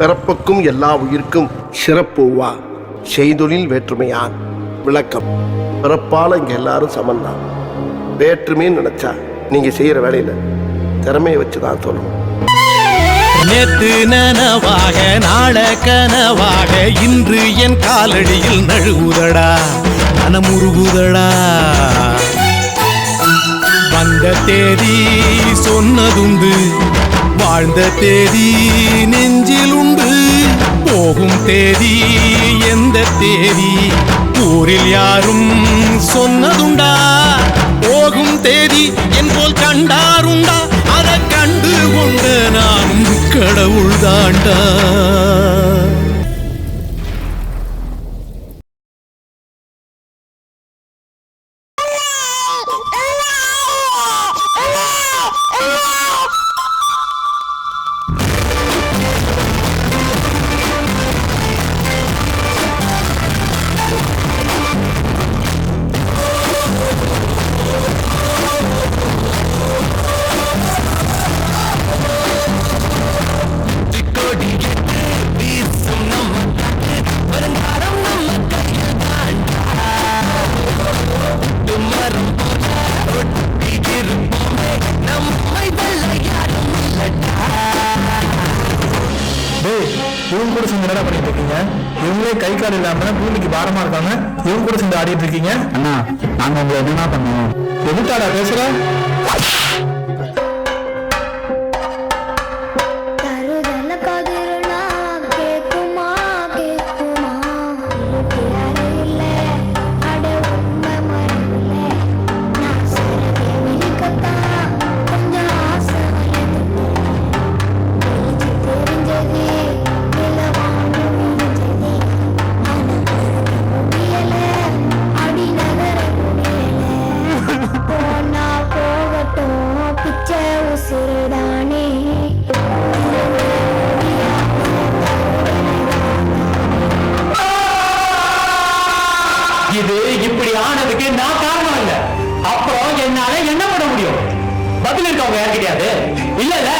பிறப்புக்கும் எல்லா உயிர்க்கும் சிறப்புவா செய்தொழில் வேற்றுமையான் விளக்கம். பிறப்பால இங்க எல்லாரும் சமந்தான். வேற்றுமைன்னு நினைச்சா நீங்க செய்யற வேலையில திறமையை வச்சுதான் சொல்லணும். நேத்து நனவாக நாள கனவாக இன்று என் காலடியில் நழுவுதடா மனமுருகுதடா. வந்த தேதி சொன்னதுண்டு, வாழ்ந்த தேதி நெஞ்சில் உண்டு. போகும் தேதி எந்த தேதி ஊரில் யாரும் சொன்னதுண்டா. போகும் தேதி என் போல் கண்டாருண்டா, அதை கண்டு கொண்ட நானும் கடவுள் தாண்டா. இவங்க கூட சேர்ந்து என்ன பண்ணிட்டு இருக்கீங்க? இவங்களே கை கால் இல்லாம பூமிக்கு பாரமா இருக்காங்க, இவங்க கூட சேர்ந்து ஆடிட்டு இருக்கீங்க. அண்ணா நாங்க உங்களை என்ன பண்ணுவோம்? எதுக்காடா பேசுற? இது இப்படி ஆனதுக்கு நான் காரணம் இல்ல. அப்புறம் என்னால என்ன பண்ண முடியும்? பதில் இருக்கவங்க யார் கிடையாது இல்ல இல்ல.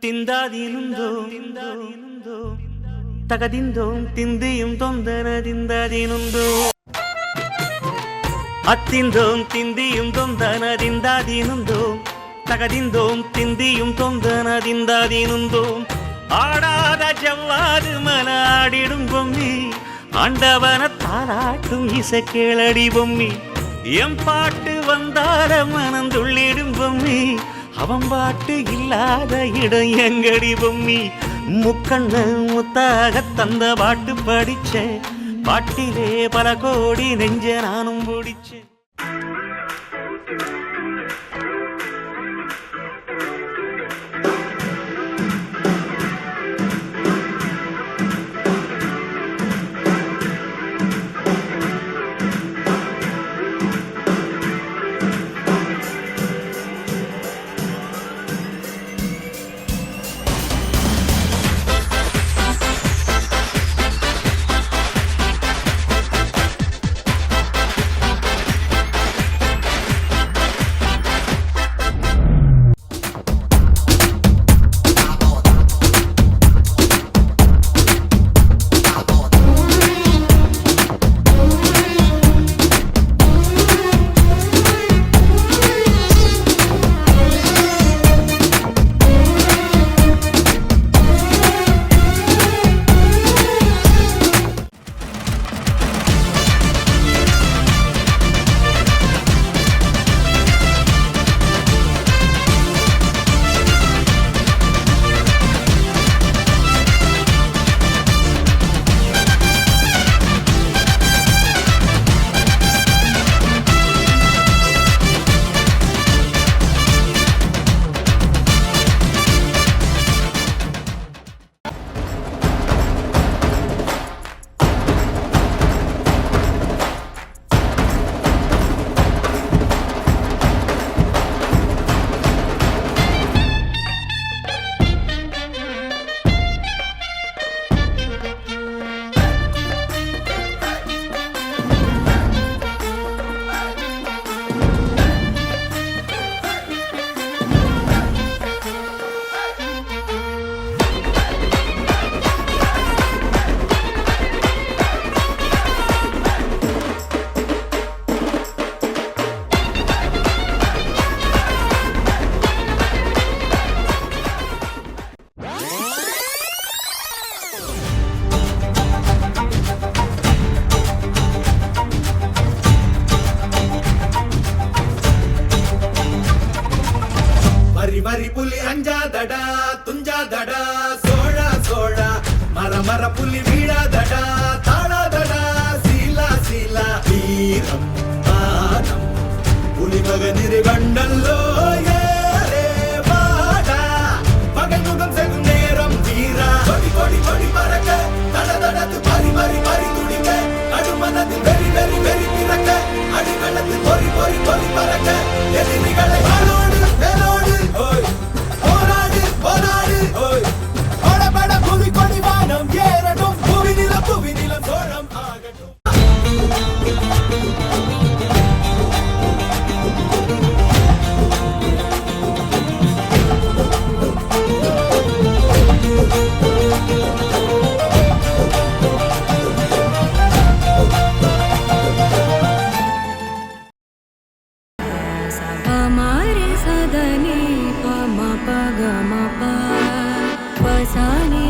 തിന്താതീനുന്തോ തകതിന്തോ തിന്തിയും തൊന്തന തിന്താതീനുന്തോ அத்திந்தோம் திந்தியும் தொந்தனதிந்தாதீனுந்தோம் தகதிந்தோம் திந்தியும் தொந்தனதிந்தாதீனுந்தோம் ஆடாத ஜவ்வாது மன ஆடிடும் பொம்மி ஆண்டவன தாராட்டும் இசை கேளடி பொம்மி எம் பாட்டு வந்தார மனந்துள்ளிடும் பொம்மி அவன் பாட்டு இல்லாத இடம் எங்கடி பொம்மி முக்கண்ண முத்தாக தந்த பாட்டு படிச்சேன் பாட்டிலே பல கோடி நெஞ்ச நானும் பிடிச்சேன். மரி புலி அஞ்சாதடா துஞ்சாதடா சோழா சோழா மர புலி வீழாதடா தாழாதடா சீலா சீலா வீரம் மானம் புலி மகனிரு கண்டல்லோ ஏரே வாடா பகை முகம் செகும் நேரம் வீரா கொடி கொடி கொடி பறக்க தட தடத்து பறி பறி பறி துடிக்க அடுமனத்தில் வெறி வெறி வெறி பிறக்க அடிகளத்தில் பொறி பொறி பொறி பறக்க எதிரிகளை வாழோடு வேலோடு போராடு போராடு படபட புவி கொடி வானம் ஏறட்டும் புவி நிலம் சோழம் ஆகட்டும். हमारे सदने पमा पगा मा पा पसानी